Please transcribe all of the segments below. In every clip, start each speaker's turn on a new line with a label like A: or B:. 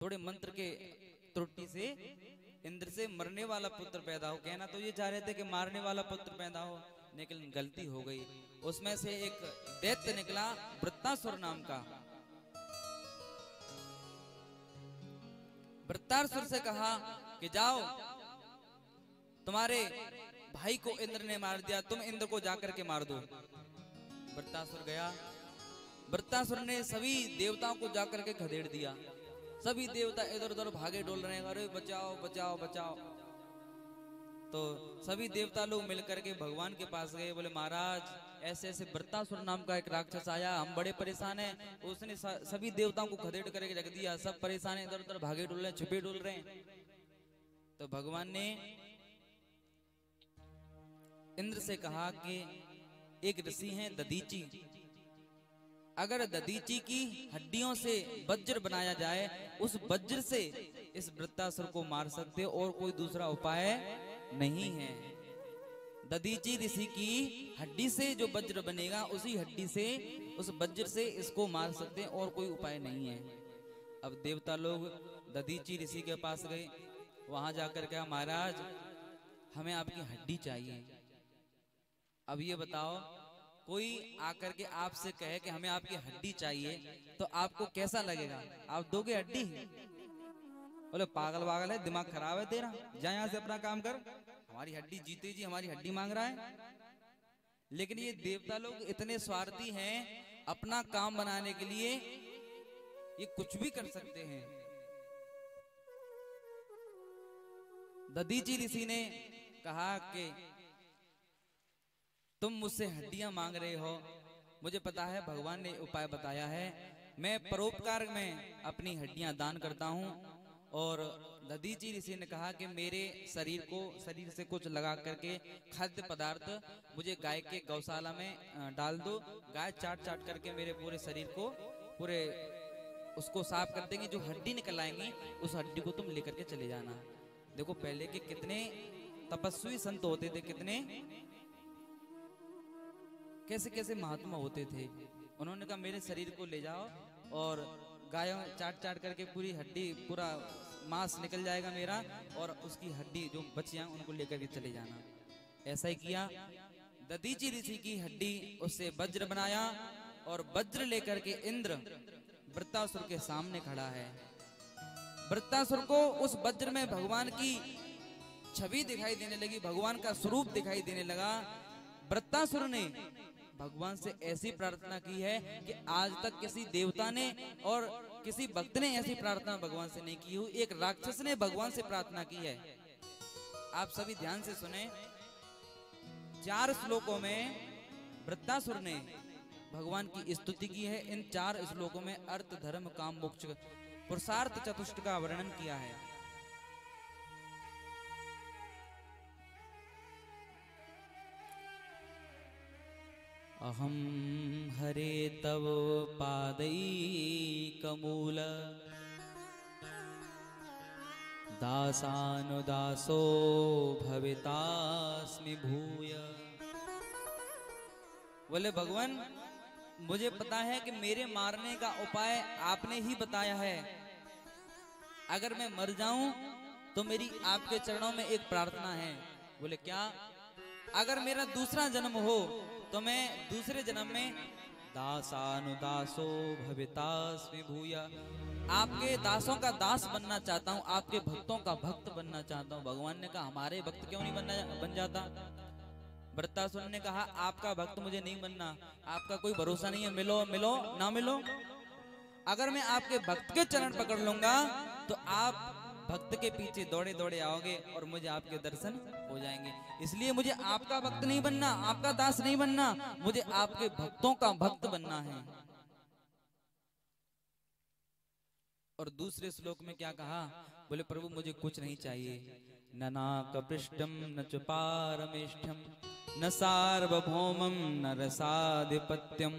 A: थोड़े मंत्र के त्रुटि से इंद्र से मरने वाला पुत्र पैदा हो। कहना तो ये चाह रहे थे कि मारने वाला पुत्र पैदा हो, लेकिन गलती हो गई। उसमें से एक दैत्य निकला वृत्तासुर नाम का। वृत्तासुर से कहा कि जाओ, तुम्हारे भाई को इंद्र ने मार दिया, तुम इंद्र को जाकर के मार दो। वृत्तासुर गया। वृत्तासुर ने सभी देवताओं को जाकर के खदेड़ दिया। सभी देवता इधर उधर भागे डोल रहे हैं, अरे बचाओ बचाओ बचाओ। तो सभी देवता लोग मिलकर के भगवान के पास गए, बोले महाराज ऐसे ऐसे वृत्तासुर नाम का एक राक्षस आया, हम बड़े परेशान हैं, उसने सभी देवताओं को खदेड़ करके रख दिया, सब परेशान हैं, इधर उधर भागे डोल रहे हैं, छुपे डोल रहे हैं। तो भगवान ने इंद्र से कहा कि एक ऋषि हैं दधीची, अगर दधीची की हड्डियों से वज्र बनाया जाए, उस वज्र से इस वृत्तासुर को मार सकते, और कोई दूसरा उपाय नहीं है। दधीची ऋषि की हड्डी से जो वज्र बनेगा, उसी हड्डी से, उस वज्र से इसको मार सकते हैं, और कोई उपाय नहीं है। अब देवता लोग दधीची ऋषि के पास गए, वहां जाकर कहा महाराज हमें आपकी हड्डी चाहिए। अब ये बताओ, कोई आकर के आपसे कहे कि हमें आपकी हड्डी चाहिए, तो आपको कैसा लगेगा? आप दोगे हड्डी? बोले पागल वागल है, दिमाग खराब है तेरा, जा यहां से अपना काम कर, हमारी हड्डी जीते जी हमारी हड्डी मांग रहा है। लेकिन ये देवता लोग इतने स्वार्थी हैं, अपना काम बनाने के लिए ये कुछ भी कर सकते हैं। दधीची ऋषि ने कहा कि तुम मुझसे हड्डियां मांग रहे हो, मुझे पता है भगवान ने उपाय बताया है, मैं परोपकार में अपनी हड्डियां दान करता हूं। और दधीची ऋषि ने कहा कि मेरे शरीर से कुछ लगा करके खाद्य पदार्थ मुझे गाय के गौशाला में डाल दो, गाय चाट चाट करके मेरे पूरे शरीर को पूरे उसको साफ कर देंगे, जो हड्डी निकल आएंगी उस हड्डी को तुम लेकर के चले जाना। देखो पहले के कितने तपस्वी संत होते थे, कितने कैसे कैसे महात्मा होते थे। उन्होंने कहा मेरे शरीर को ले जाओ और गायों चाट चाट करके पूरी हड्डी, पूरा मांस निकल जाएगा मेरा, और उसकी हड्डी जो बची हैं उनको लेकर के चले जाना। ऐसा ही किया। दधीची ऋषि की हड्डी उससे वज्र बनाया, और वज्र लेकर के इंद्र वृत्तासुर के सामने खड़ा है। वृत्तासुर को उस वज्र में भगवान की छवि दिखाई देने लगी, भगवान का स्वरूप दिखाई देने लगा। वृत्तासुर ने भगवान से ऐसी प्रार्थना की है कि आज तक किसी देवता ने और किसी भक्त ने ऐसी प्रार्थना भगवान से नहीं की हुई। एक राक्षस ने भगवान से प्रार्थना की है। आप सभी ध्यान से सुने। 4 श्लोकों में वृत्तासुर ने भगवान की स्तुति की है। इन 4 श्लोकों में अर्थ धर्म काम मोक्ष पुरुषार्थ चतुष्ट का वर्णन किया है। अहम हरे तव पादैकमूल दासानुदासो भवितास्मि भूय। बोले भगवान मुझे पता है कि मेरे मारने का उपाय आपने ही बताया है। अगर मैं मर जाऊं तो मेरी आपके चरणों में एक प्रार्थना है। बोले क्या? अगर मेरा दूसरा जन्म हो तो मैं दूसरे जन्म में दासानुदासो भवितास्मि भूया, आपके दासों का दास बनना चाहता हूँ, आपके भक्तों का भक्त बनना चाहता हूँ। भगवान ने कहा हमारे भक्त क्यों नहीं बन जाता? वृत्तासुर ने कहा आपका भक्त मुझे नहीं बनना, आपका कोई भरोसा नहीं है, मिलो मिलो ना मिलो। अगर मैं आपके भक्त के चरण पकड़ लूंगा तो आप भक्त के पीछे दौड़े दौड़े आओगे और मुझे आपके दर्शन हो जाएंगे। इसलिए मुझे आपका भक्त नहीं बनना, आपका दास नहीं बनना, मुझे आपके भक्तों का भक्त बनना है। और दूसरे श्लोक में क्या कहा? बोले प्रभु मुझे कुछ नहीं चाहिए, न नाक पृष्ठम न च पारमेष्ठम न सार्वभौमम न रसाधिपत्यम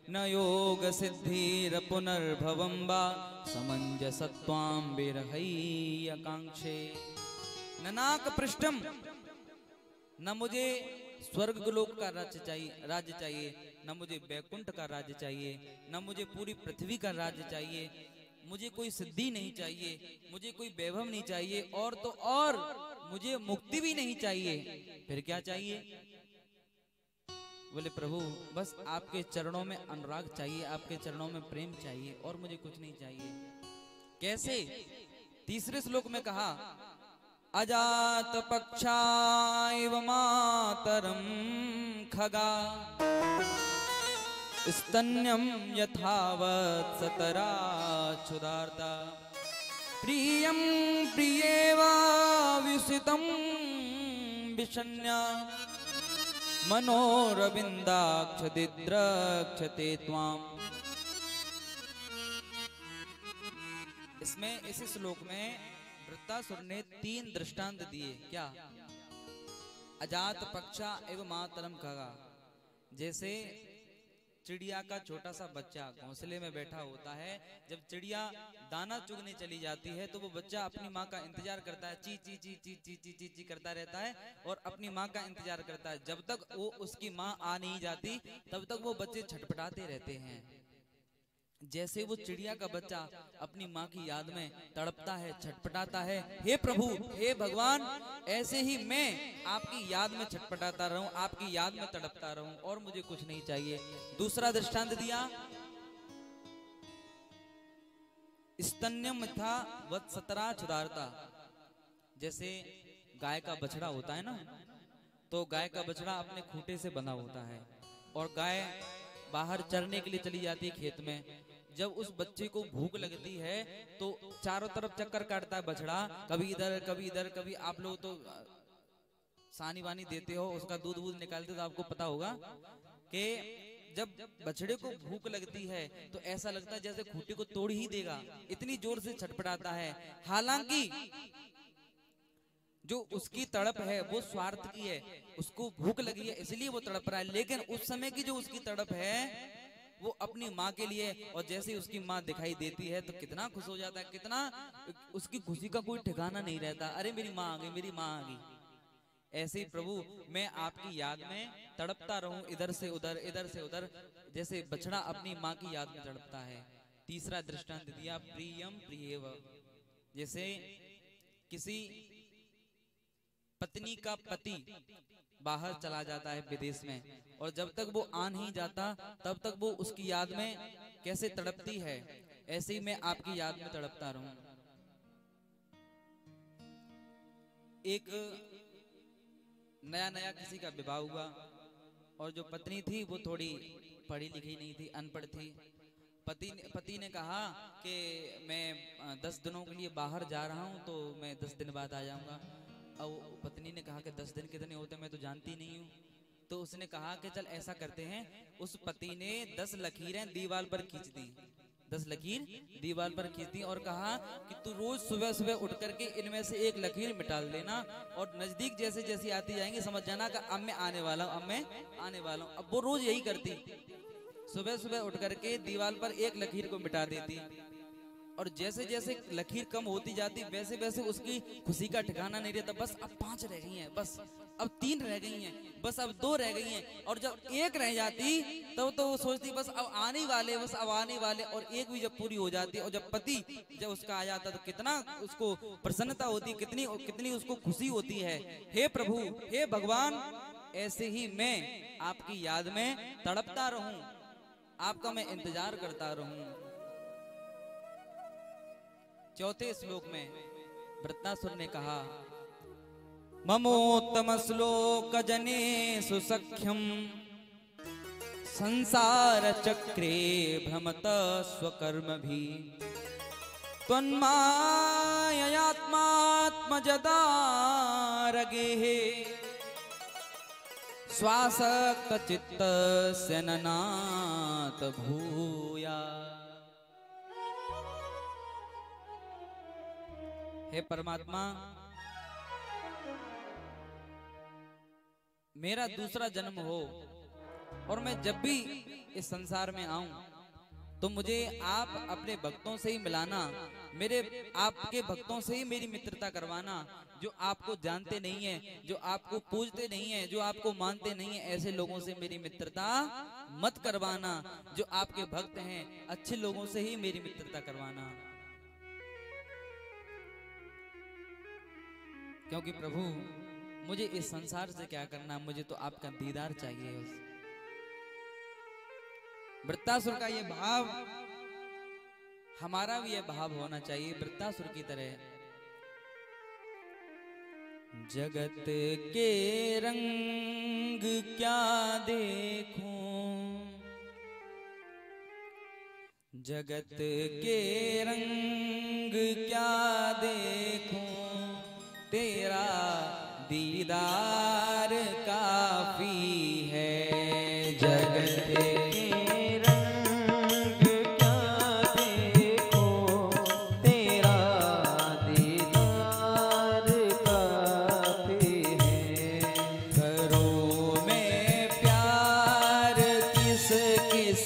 A: न योग सिद्धिर पुनर्भवम वा समंजसत्वाम विरहई आकांक्षे। न नाक पृष्ठम, न मुझे स्वर्ग लोक का राज्य चाहिए, न मुझे वैकुंठ का राज्य चाहिए, न मुझे पूरी पृथ्वी का राज्य चाहिए, मुझे कोई सिद्धि नहीं चाहिए, मुझे कोई वैभव नहीं चाहिए, और तो और मुझे मुक्ति भी नहीं चाहिए, फिर क्या चाहिए? बोले प्रभु बस आपके चरणों में अनुराग चाहिए, आपके चरणों में प्रेम चाहिए, और मुझे कुछ नहीं चाहिए। कैसे? तीसरे श्लोक में कहा, अजात पक्षा इव मातरम खगा स्तन्यम यथावत् सतरा क्षुधार्ता प्रियं प्रियेवा विसितं विषण्या मनोरविंदाक्षदिद्रक्षते त्वाम। इसमें इस श्लोक में वृत्तासुर ने 3 दृष्टांत दिए। क्या? अजात पक्षा एवं मातरम खगा, जैसे चिड़िया का छोटा सा बच्चा घोंसले में बैठा होता है, जब चिड़िया दाना चुगने चली जाती है तो वो बच्चा अपनी माँ का इंतजार करता है, ची ची ची ची ची ची ची ची करता रहता है और अपनी माँ का इंतजार करता है। जब तक वो उसकी माँ आ नहीं जाती तब तक वो बच्चे छटपटाते रहते हैं। जैसे वो चिड़िया का बच्चा अपनी माँ की याद में तड़पता है, छटपटाता है, हे प्रभु, हे भगवान, ऐसे ही मैं आपकी याद में छटपटाता रहूं, आपकी याद में तड़पता रहूं, और मुझे कुछ नहीं चाहिए। दूसरा दृष्टांत दिया, स्तन्यम था वत्सतरा क्षुधार्ता, जैसे गाय का बछड़ा होता है ना, तो गाय का बछड़ा अपने खूंटे से बंधा होता है और गाय बाहर चरने के लिए चली जाती है खेत में। जब उस बच्चे को भूख लगती है तो चारों तरफ चक्कर काटता है बछड़ा, कभी इधर कभी इधर, कभी आप लोग तो सानी वानी देते हो, उसका दूध वूध निकालते हो, तो आपको पता होगा कि जब बछड़े को भूख लगती है तो ऐसा लगता है जैसे खूंटे को तोड़ ही देगा, इतनी जोर से छटपटाता है। हालांकि जो उसकी तड़प है वो स्वार्थ की है, उसको भूख लगी है इसलिए वो तड़प रहा है, लेकिन उस समय की जो उसकी तड़प है वो अपनी माँ के लिए, और जैसे ही उसकी माँ दिखाई देती है तो कितना खुश हो जाता है, कितना उसकी खुशी का कोई ठिकाना नहीं रहता, अरे मेरी माँ आ गई, मेरी माँ आ गई। ऐसे ही प्रभु मैं आपकी याद में तड़पता रहूं, इधर से उधर, इधर से उधर, जैसे बछड़ा अपनी माँ की याद में तड़पता है। तीसरा दृष्टांत दिया, प्रियम प्रियेव, जैसे किसी पत्नी का पति बाहर चला जाता है विदेश में, और जब तक वो आ नहीं जाता तब तक वो उसकी याद में कैसे तड़पती है, ऐसे ही मैं आपकी याद में तड़पता रहूं। एक नया नया किसी का विवाह हुआ और जो पत्नी थी वो थोड़ी पढ़ी लिखी नहीं थी, अनपढ़ थी। पति ने कहा कि मैं 10 दिनों के लिए बाहर जा रहा हूं तो मैं 10 दिन बाद आ जाऊंगा। अब पत्नी ने कहा कि 10 दिन कितने होते मैं तो जानती नहीं हूँ। तो उसने कहा कि चल ऐसा करते हैं, उस पति ने 10 लकीरें दीवार पर खींच दी, 10 लकीर दीवार पर खींच दी और कहा कि तू रोज सुबह सुबह उठ करके इनमें से एक लकीर मिटा लेना, और नजदीक जैसे जैसी आती जाएंगी समझ जाना कि अब मैं आने वाला हूँ, अब मैं आने वाला हूँ। अब वो रोज यही करती, सुबह सुबह उठ करके दीवार पर एक लकीर को मिटा देती, और जैसे जैसे लकीर कम होती जाती वैसे वैसे उसकी खुशी का ठिकाना नहीं रहता। बस अब 5 रह गई हैं, बस अब 3 रह गई हैं, बस अब 2 रह गई हैं, और जब 1 रह जाती तब तो वो सोचती बस अब आने वाले, बस अब आने वाले, और 1 भी जब पूरी हो जाती और जब पति जब उसका आ जाता तो कितना उसको प्रसन्नता होती, कितनी कितनी उसको खुशी होती है। हे प्रभु, हे भगवान, ऐसे ही मैं आपकी याद में तड़पता रहूं, आपका मैं इंतजार करता रहूं। चौथे श्लोक में वृत्तासुर ने कहा, ममोत्तम श्लोक जनेषु सख्यम संसार चक्रे भ्रमत स्वकर्म भी त्वन्माययात्मात्मजदारगे स्वासक्त चित्तस्य ननात भूया। हे परमात्मा, मेरा दूसरा जन्म हो और मैं जब भी इस संसार में आऊं तो मुझे आप अपने भक्तों से ही मिलाना, मेरे आपके भक्तों से ही मेरी मित्रता करवाना, जो आपको जानते नहीं है, जो आपको पूजते नहीं है, जो आपको मानते नहीं है, ऐसे लोगों से मेरी मित्रता मत करवाना। जो आपके भक्त हैं अच्छे लोगों से ही मेरी मित्रता करवाना। क्योंकि प्रभु मुझे इस संसार से क्या करना, मुझे तो आपका दीदार चाहिए। वृत्तासुर का ये भाव, हमारा भी ये भाव होना चाहिए वृत्तासुर की तरह। जगत के रंग क्या देखूं, जगत के रंग क्या देखूं, तेरा दीदार काफी है। जगत के रंग क्या देखूं, तेरा दीदार काफी है। करूं मैं प्यार किस किस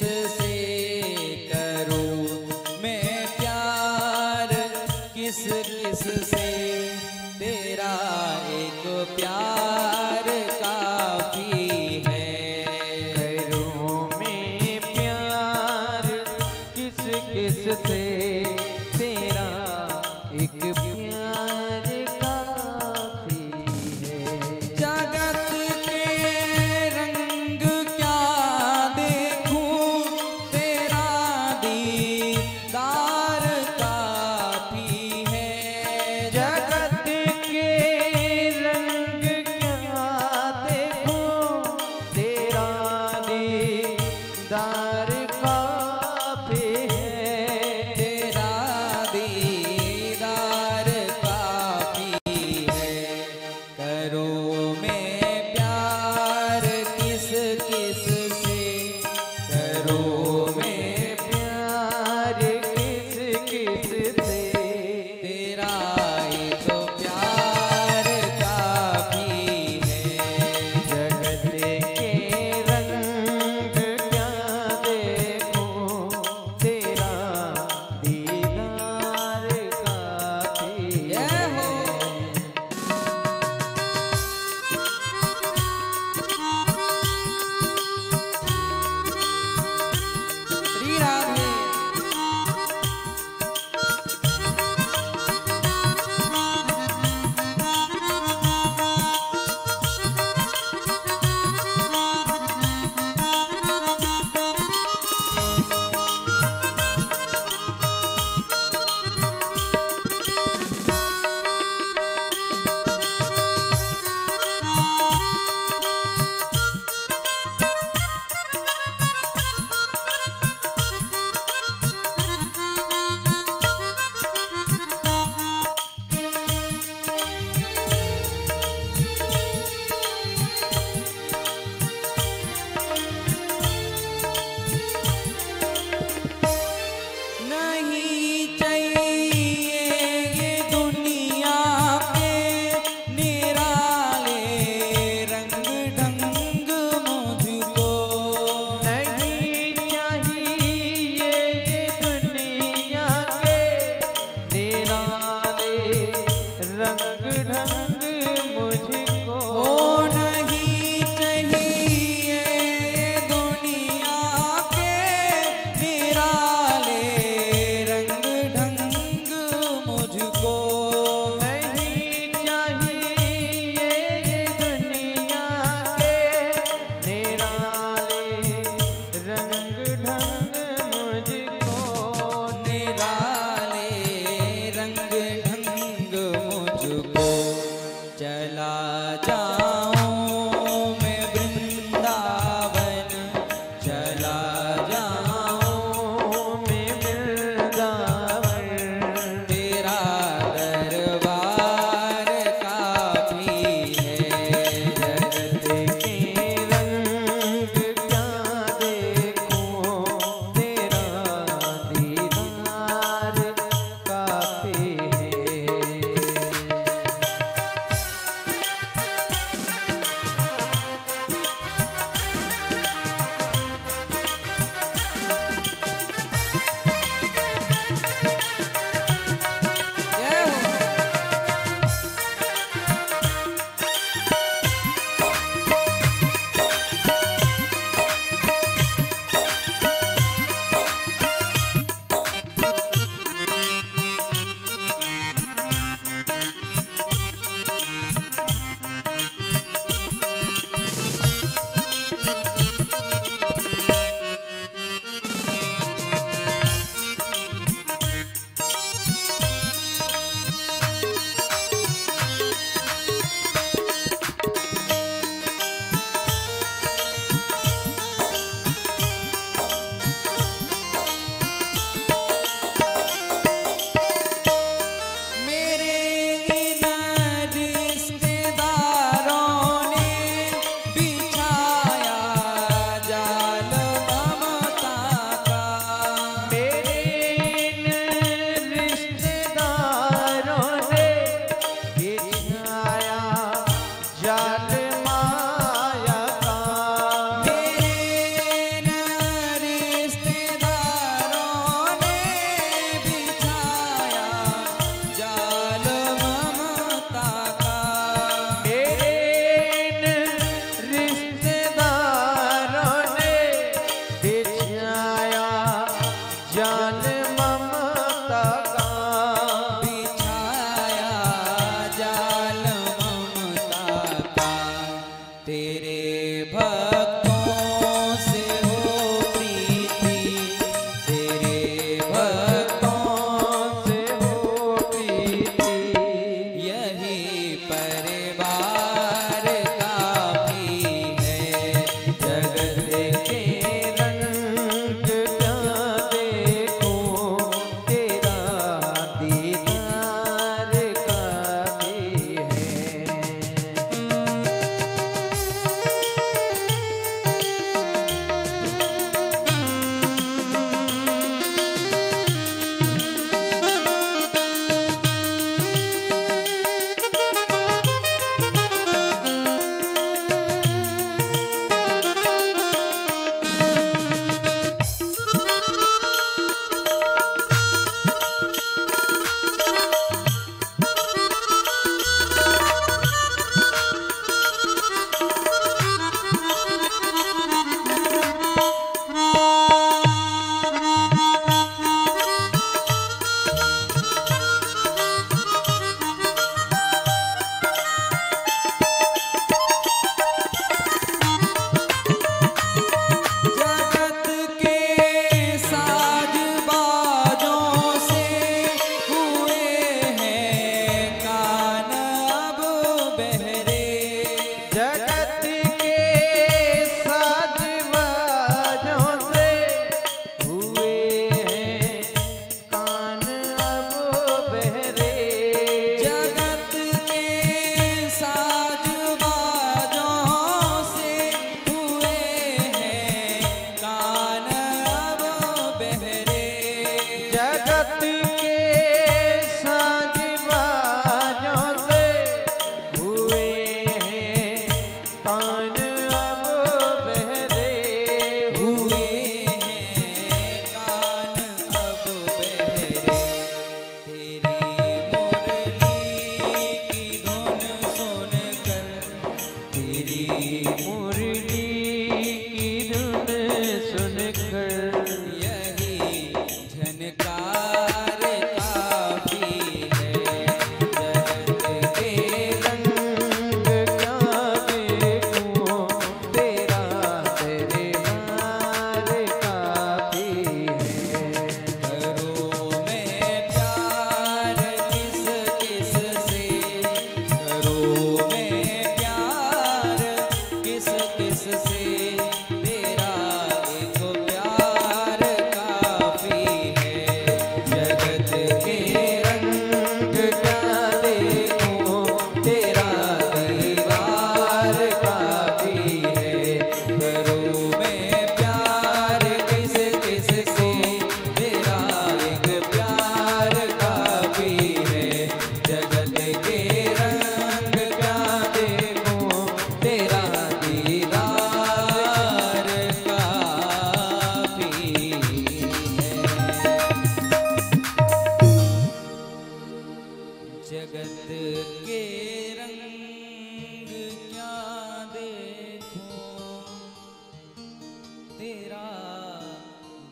A: से, किस किस से, तेरा एक प्यार काफी है। करूं मैं प्यार किस किस से, तेरा एक प्यार काफी है। जगत के रंग क्या देखूं, तेरा दीदार काफी है। जगत के रंग क्या देखूं, तेरा दीदार काफी है। तेरा दीदार काफी है। करूं मैं प्यार किस किस से, करूं मैं प्यार किस किस से, तेरा एक प्यार काफी है। जगत के रंग क्या देखूं, तेरा दीदार काफी है। श्री राधे। नहीं चाहिए ये दुनिया के निराले रंग ढंग मुझको। नहीं चाहिए ये दुनिया के निराले रंग ढंग मुझको। नहीं चाहिए ये दुनिया के निराले रंग ढंग मुझको। नहीं चाहिए ये दुनिया के निराले रंग ढंग मुझको। निराले रंग ढंग मुझको। चला जाऊं मैं वृंदावन, चला जाऊं मैं वृंदावन, तेरा जगत के रंग क्या देखूं, तेरा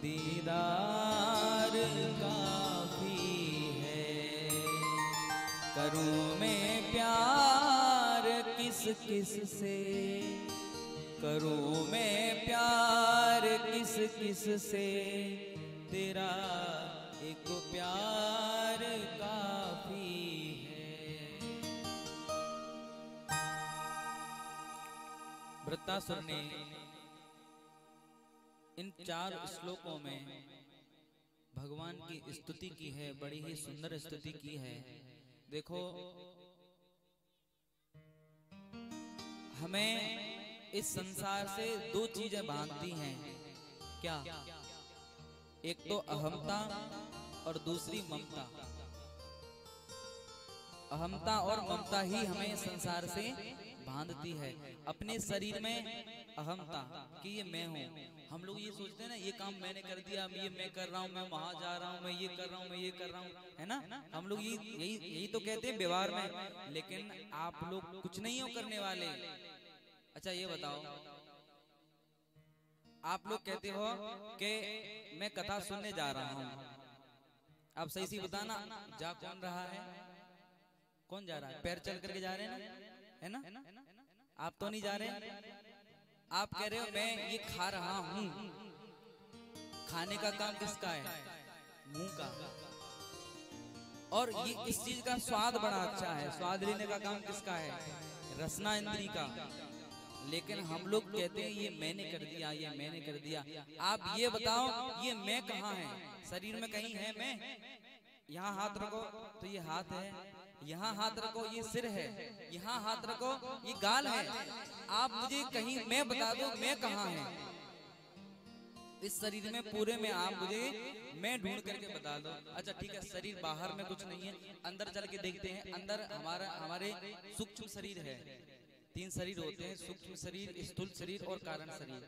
A: दीदार काफी है। करूं मैं प्यार किस किस से, करूं मैं प्यार किस किस से, तेरा एक प्यार काफी है। वृत्तासुर ने इन 4 श्लोकों में भगवान की स्तुति की है, बड़ी ही सुंदर स्तुति की है। देखो, हमें इस संसार से 2 चीजें बांधती हैं। क्या? एक तो अहमता और दूसरी ममता। अहमता और ममता ही हमें संसार से बांधती है। अपने शरीर में अहमता कि ये मैं हूँ। हम लोग ये सोचते हैं ना, ये काम मैंने कर दिया, ये मैं कर रहा हूँ, मैं वहां जा रहा हूँ, मैं ये कर रहा हूँ, मैं ये कर रहा हूँ, है ना? हम लोग यही तो कहते हैं व्यवहार में। लेकिन आप लोग कुछ नहीं हो करने वाले। अच्छा ये बताओ, आप लोग कहते हो कि मैं कथा सुनने जा रहा हूँ, आप सही सी बताना, जा कौन रहा है? कौन जा रहा है? पैर चल करके जा रहे हैं ना, है ना? आप तो नहीं जा रहे। आप कह रहे हो मैं ये खा रहा हूँ। खाने का काम किसका है? मुंह का। और ये इस चीज का स्वाद बड़ा अच्छा है। स्वाद लेने का काम किसका है? रसना इंद्री का। लेकिन हम लोग कहते हैं ये मैंने कर दिया, ये मैंने कर दिया। आप ये बताओ, ये मैं कहाँ है? शरीर में कहीं है मैं? यहाँ हाथ रखो तो ये हाथ है, यहाँ हाथ रखो ये सिर है, यहाँ हाथ रखो ये गाल है। आप मुझे कहीं मैं बता दो मैं कहाँ है इस शरीर में पूरे में? आप मुझे मैं ढूंढ करके बता दो। अच्छा ठीक है, शरीर बाहर में कुछ नहीं है, अंदर चल के देखते हैं। अंदर हमारे सूक्ष्म शरीर है। 3 शरीर होते हैं, सूक्ष्म शरीर, स्थूल शरीर और कारण शरीर।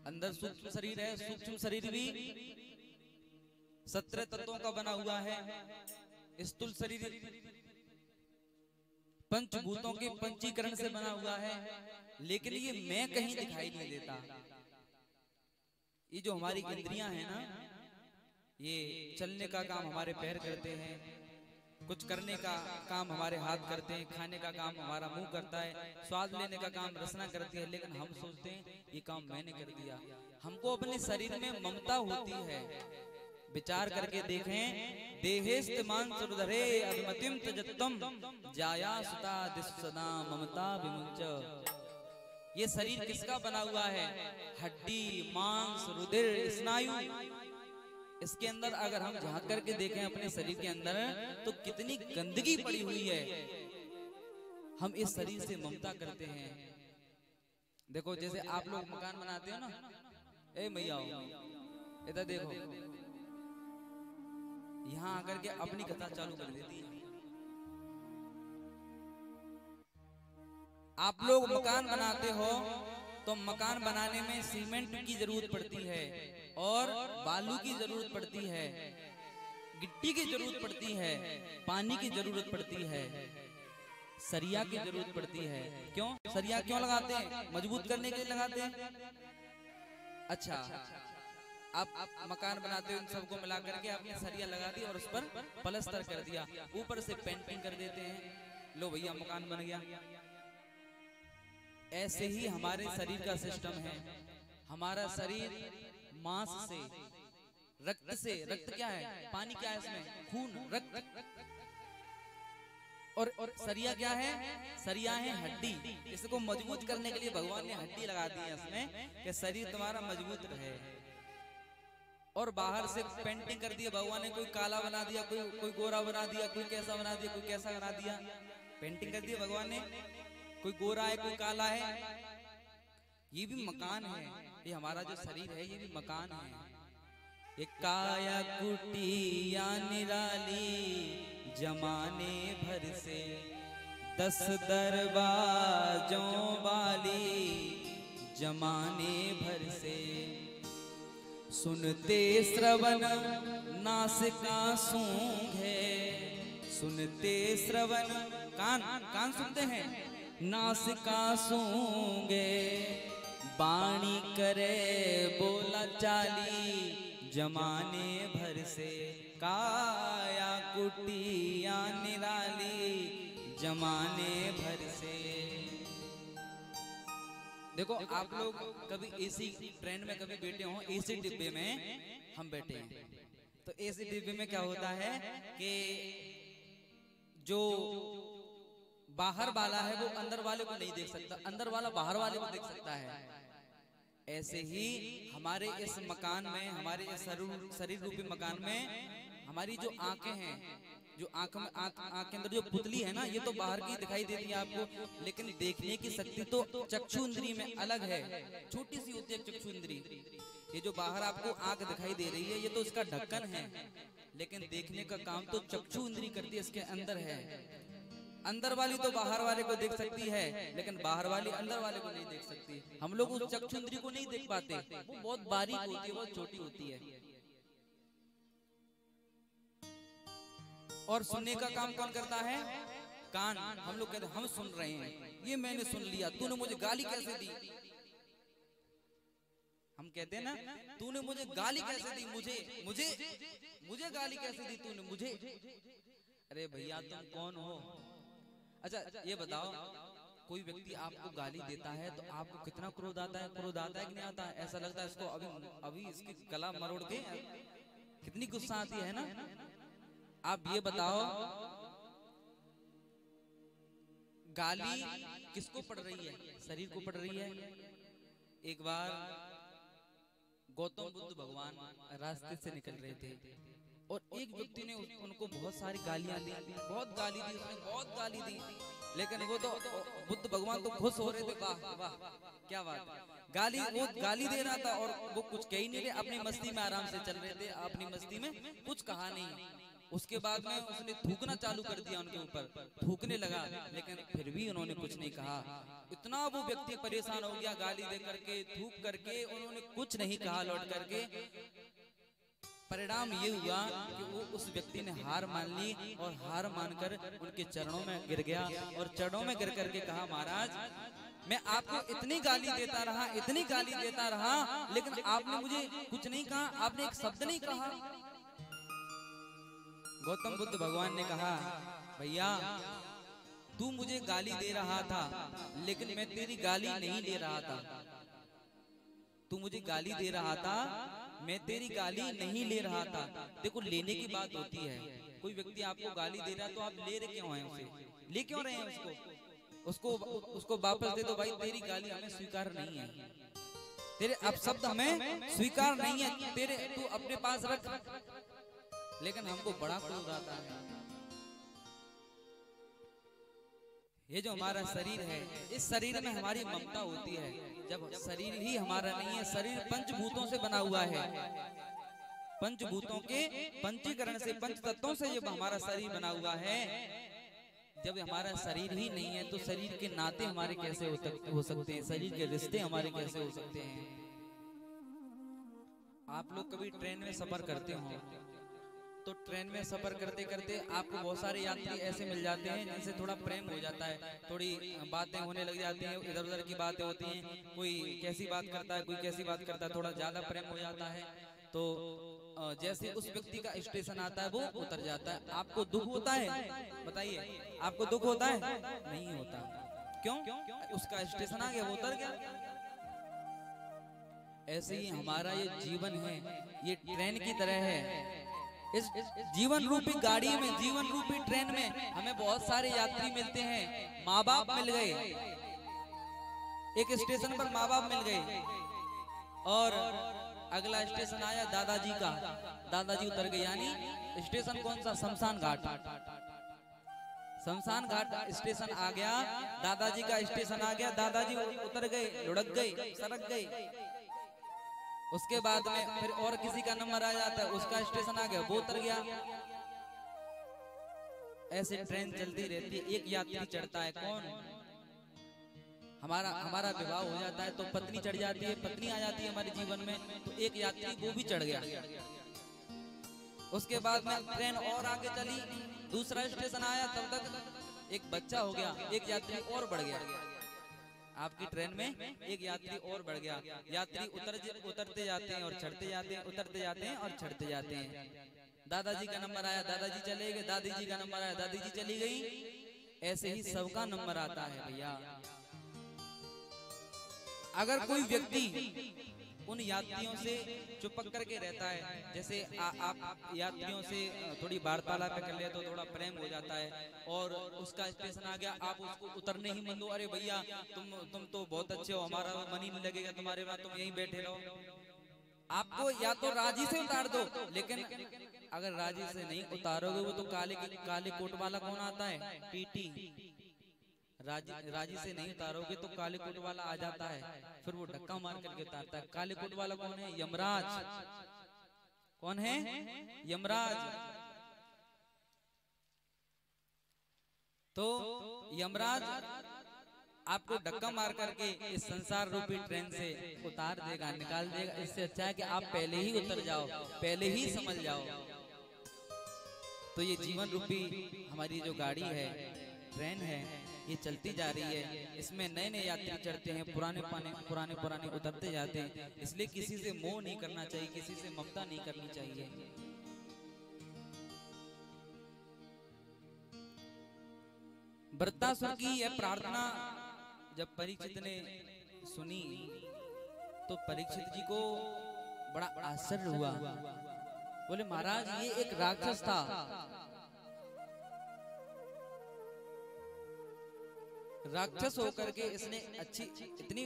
A: अंदर सूक्ष्म शरीर है। सूक्ष्म शरीर भी 17 तत्वों का बना हुआ है। स्थूल शरीर पंचभूतों के पंचीकरण से बना हुआ है। लेकिन ये मैं कहीं दिखाई नहीं देता। ये जो हमारी इंद्रियां हैं ना, ये चलने का काम हमारे पैर करते हैं, कुछ करने का काम हमारे हाथ करते हैं, खाने का काम हमारा मुंह करता है, स्वाद लेने का काम रसना करती है। लेकिन हम सोचते हैं ये काम मैंने कर दिया। हमको अपने शरीर में ममता होती है। विचार करके देखें, देहेस्त मांसुरधरे अभिमतिम तजत्तम जाया सुता दिसदा ममता विमुंच। ये शरीर किसका बना हुआ है? हड्डी, मांस, रुधिर, स्नायु। इसके अंदर अगर हम झांक करके देखें अपने शरीर के अंदर, तो कितनी गंदगी पड़ी हुई है। हम इस शरीर से ममता करते हैं। देखो जैसे आप लोग मकान बनाते हो ना, ए मैया इधर देखो, यहाँ आकर के अपनी कथा चालू कर देती है। आप लोग मकान बनाते हो तो मकान बनाने में सीमेंट की जरूरत पड़ती है, और बालू की जरूरत पड़ती है, गिट्टी की जरूरत पड़ती है, पानी की जरूरत पड़ती है, सरिया की जरूरत पड़ती है। क्यों? सरिया क्यों लगाते हैं? मजबूत करने के लिए लगाते हैं। अच्छा, आप मकान बनाते हो, इन सबको मिला करके आपने सरिया लगा दी और उस पर पलस्तर कर दिया, ऊपर से पेंटिंग कर देते हैं, लो भैया मकान बन गया। ऐसे ही हमारे शरीर का सिस्टम है। हमारा शरीर मांस से, रक्त से, रक्त क्या है? पानी क्या है इसमें? खून, रक्त। और सरिया क्या है? सरिया है हड्डी। इसको मजबूत करने के लिए भगवान ने हड्डी लगा दी है इसमें, कि शरीर तुम्हारा मजबूत रहे। और बाहर से पेंटिंग कर दी भगवान ने, कोई काला बना दिया, कोई गोरा बना दिया, कोई कैसा बना दिया, कोई कैसा बना दिया, पेंटिंग कर दी भगवान ने। कोई गोरा है, कोई काला है। ये भी मकान है। ये हमारा जो शरीर है ये भी मकान है। ये काया कुटिया निराली जमाने भर से, 10 दरवाजों वाली जमाने भर से, सुनते श्रवण नासिका सूंघे, सुनते श्रवण, कान कान सुनते हैं, नासिका सूंगे, बाणी करे बोला चाली, जमाने भर से काया कुटिया निराली, जमाने भर से। देखो आप लोग कभी एसी ट्रेन में कभी बैठे हो, एसी डिब्बे में हम बैठे हैं, तो एसी डिब्बे में क्या होता है कि जो बाहर वाला है वो अंदर वाले को नहीं देख सकता, अंदर वाला बाहर वाले को देख सकता है। ऐसे ही हमारे इस मकान में, हमारे इस शरीर रूपी मकान में हमारी जो आंखें हैं, जो आंख में आंख के अंदर जो पुतली है ना, ये तो बाहर की दिखाई देती है आपको, लेकिन देखने की शक्ति तो चक्षु इंद्री में अलग है, छोटी सी होती है चक्षु इंद्री। ये जो बाहर आपको आंख दिखाई दे रही है ये तो इसका ढक्कन है, लेकिन देखने का काम तो चक्षु इंद्री करती है, इसके अंदर है। अंदर वाली तो बाहर वाले को देख सकती है, लेकिन बाहर वाली अंदर वाले को नहीं देख सकती। हम लोग उस चक्षु इंद्री को नहीं देख पाते, वो बहुत बारीक होती है, बहुत छोटी होती है। और सुनने का काम कौन करता है? कान। हम लोग कहते हैं हम सुन रहे हैं, ये मैंने सुन लिया, तूने मुझे गाली कैसे दी। हम कहते हैं ना, तूने मुझे गाली कैसे दी, मुझे मुझे मुझे गाली कैसे दी तूने मुझे। अरे भैया तुम कौन हो? अच्छा ये बताओ, कोई व्यक्ति आपको गाली देता है तो आपको कितना क्रोध आता है? क्रोध आता है कि नहीं आता है? ऐसा लगता है इसको अभी इसकी गला मरोड़ के, कितनी गुस्सा आती है ना। आप ये बताओ, गाली किसको पड़ रही है? शरीर को पड़ रही है। एक बार गौतम बुद्ध भगवान रास्ते से निकल रहे थे और एक व्यक्ति ने उनको बहुत सारी गालियां दी, बहुत गाली दी, उसने बहुत गाली दी, लेकिन वो तो बुद्ध भगवान तो खुश हो रहे थे, वाह वाह क्या बात। गाली, वो गाली दे रहा था और वो कुछ कह ही नहीं रहे, अपनी मस्ती में आराम से चल रहे थे, अपनी मस्ती में कुछ कहा नहीं। उसके बाद में उसने थूकना चालू कर दिया उनके ऊपर, थूकने लगा, लेकिन फिर भी उन्होंने कुछ नहीं कहा। इतना वो व्यक्ति परेशान हो गया, गाली दे करके, थूक करके, उन्होंने कुछ नहीं कहा लौट करके। परिणाम ये हुआ कि वो उस व्यक्ति ने हार मान ली और हार मानकर उनके चरणों में गिर गया और चरणों में गिर करके कहा, महाराज मैं आपको इतनी गाली देता रहा, इतनी गाली देता रहा, लेकिन आपने मुझे कुछ नहीं कहा, आपने एक शब्द नहीं कहा। गौतम बुद्ध भगवान ने कहा, भैया तू मुझे गाली दे रहा था, लेकिन मैं तेरी गाली नहीं ले रहा था। तू मुझे गाली दे रहा था, मैं तेरी गाली नहीं ले रहा था। देखो लेने की बात होती है, कोई व्यक्ति आपको गाली दे रहा है तो आप ले रहे क्यों हैं उसे? ले क्यों रहे हैं उसको वापस दे दो, भाई तेरी गाली हमें स्वीकार नहीं है, तेरे अपशब्द हमें स्वीकार नहीं है, तेरे तू अपने पास रख। लेकिन हमको बड़ा क्रोध आता है। ये जो हमारा शरीर है, इस शरीर में हमारी ममता होती है। जब शरीर ही हमारा नहीं है, शरीर पंचभूतों से बना हुआ है, पंचभूतों के पंचीकरण से, पंच तत्वों से ये हमारा शरीर बना हुआ है। जब हमारा शरीर ही नहीं है तो शरीर के नाते हमारे कैसे हो सकते हैं? शरीर के रिश्ते हमारे कैसे हो सकते हैं? आप लोग कभी ट्रेन में सफर करते हो तो ट्रेन में सफर करते करते आपको बहुत सारे यात्री ऐसे मिल जाते हैं जिनसे थोड़ा प्रेम हो जाता है, थोड़ी बातें होने लग जाती हैं, इधर उधर की बातें होती हैं, कोई कैसी बात करता है, कोई कैसी बात करता है, थोड़ा ज्यादा प्रेम हो जाता है। तो जैसे उस व्यक्ति का स्टेशन आता है वो उतर जाता है। आपको दुख होता है? बताइए, आपको दुख होता है? नहीं होता। क्यों? उसका स्टेशन आ गया, वो उतर गया। ऐसे ही हमारा ये जीवन है, ये ट्रेन की तरह है। इस जीवन रूपी गाड़ी में, जीवन रूपी ट्रेन में हमें बहुत सारे यात्री मिलते हैं। माँ बाप मिल गए, एक स्टेशन पर माँ बाप मिल गए और अगला स्टेशन आया दादाजी का, दादाजी उतर गए। यानी स्टेशन कौन सा? शमशान घाट। शमशान घाट स्टेशन आ गया, दादाजी का स्टेशन आ गया, दादाजी उतर गए, लुढ़क गए, सरक गए। उसके बाद में फिर और किसी का नंबर आ जाता है, उसका स्टेशन आ गया, वो उतर गया। ऐसे ट्रेन चलती रहती है। एक यात्री चढ़ता है, कौन? हमारा विवाह हो जाता है तो पत्नी चढ़ जाती है, पत्नी आ जाती है हमारे जीवन में, तो एक यात्री वो भी चढ़ गया। उसके बाद में ट्रेन और आगे चली दूसरा स्टेशन आया, तब तक एक बच्चा हो गया, एक यात्री और बढ़ गया। आपकी ट्रेन में एक यात्री और बढ़ गया। यात्री उतरते जाते हैं और चढ़ते जाते हैं, उतरते जाते हैं और चढ़ते जाते हैं। दादाजी का नंबर आया, दादाजी चले गए। दादी जी का नंबर आया, दादी जी चली गई। ऐसे ही सबका नंबर आता है भैया। अगर कोई व्यक्ति उन यात्रियों से चुपक करके रहता है, जैसे आप यात्रियों से थोड़ी वार्तालाप कर ले तो थोड़ा प्रेम हो जाता है, और उसका स्टेशन आ गया, आप उसको उतरने ही मन दो, अरे भैया तुम तो बहुत अच्छे हो, हमारा मन ही नहीं लगेगा तुम्हारे में, तुम यहीं बैठे रहो। आपको या तो राजी से उतार दो, लेकिन अगर राजी से नहीं उतारोगे, वो तो काले कोट वाला कौन आता है, टीटी। राजी से नहीं उतारोगे तो काले कोट वाला आ जाता है, फिर वो धक्का मार करके उतारता है। काले कोट वाला कौन है, यमराज। कौन है, यमराज। तो यमराज आपको धक्का मार करके इस संसार रूपी ट्रेन से उतार देगा, निकाल देगा। इससे अच्छा है कि आप पहले ही उतर जाओ, पहले ही समझ जाओ। तो ये जीवन रूपी हमारी जो गाड़ी है, ट्रेन है, ये चलती जा रही है। इसमें नए नए यात्री चढ़ते हैं, पुराने उतरते जाते हैं। इसलिए किसी से मोह नहीं करना चाहिए, किसी से ममता नहीं करनी चाहिए। वृत्तासुर की यह प्रार्थना जब परीक्षित ने सुनी तो परीक्षित जी को बड़ा आश्चर्य हुआ। बोले महाराज, ये एक राक्षस था, राक्षस होकर के इसने अच्छी इतनी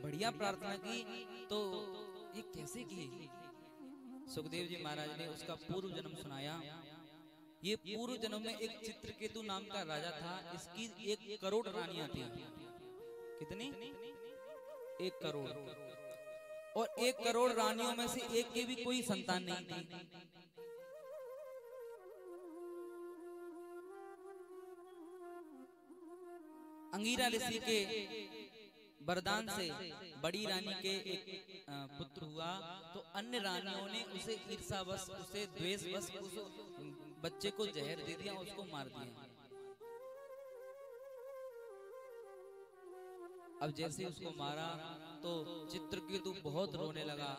A: बढ़िया प्रार्थना की, तो ये कैसे की? सुखदेव जी महाराज ने उसका पूर्व जन्म सुनाया। ये पूर्व जन्म में एक चित्रकेतु नाम का राजा था, इसकी 1 करोड़ रानियां थी। कितनी? 1 करोड़। और 1 करोड़ रानियों में से एक की भी कोई संतान नहीं थी। अंगीरा ऋषि के वरदान से बड़ी रानी के एक पुत्र हुआ, तो अन्य रानियों ने उसे ईर्ष्यावश, उसे द्वेषवश उस बच्चे को जहर दे दिया, उसको मार दिया। अब जैसे उसको मारा तो चित्रकेतु बहुत रोने लगा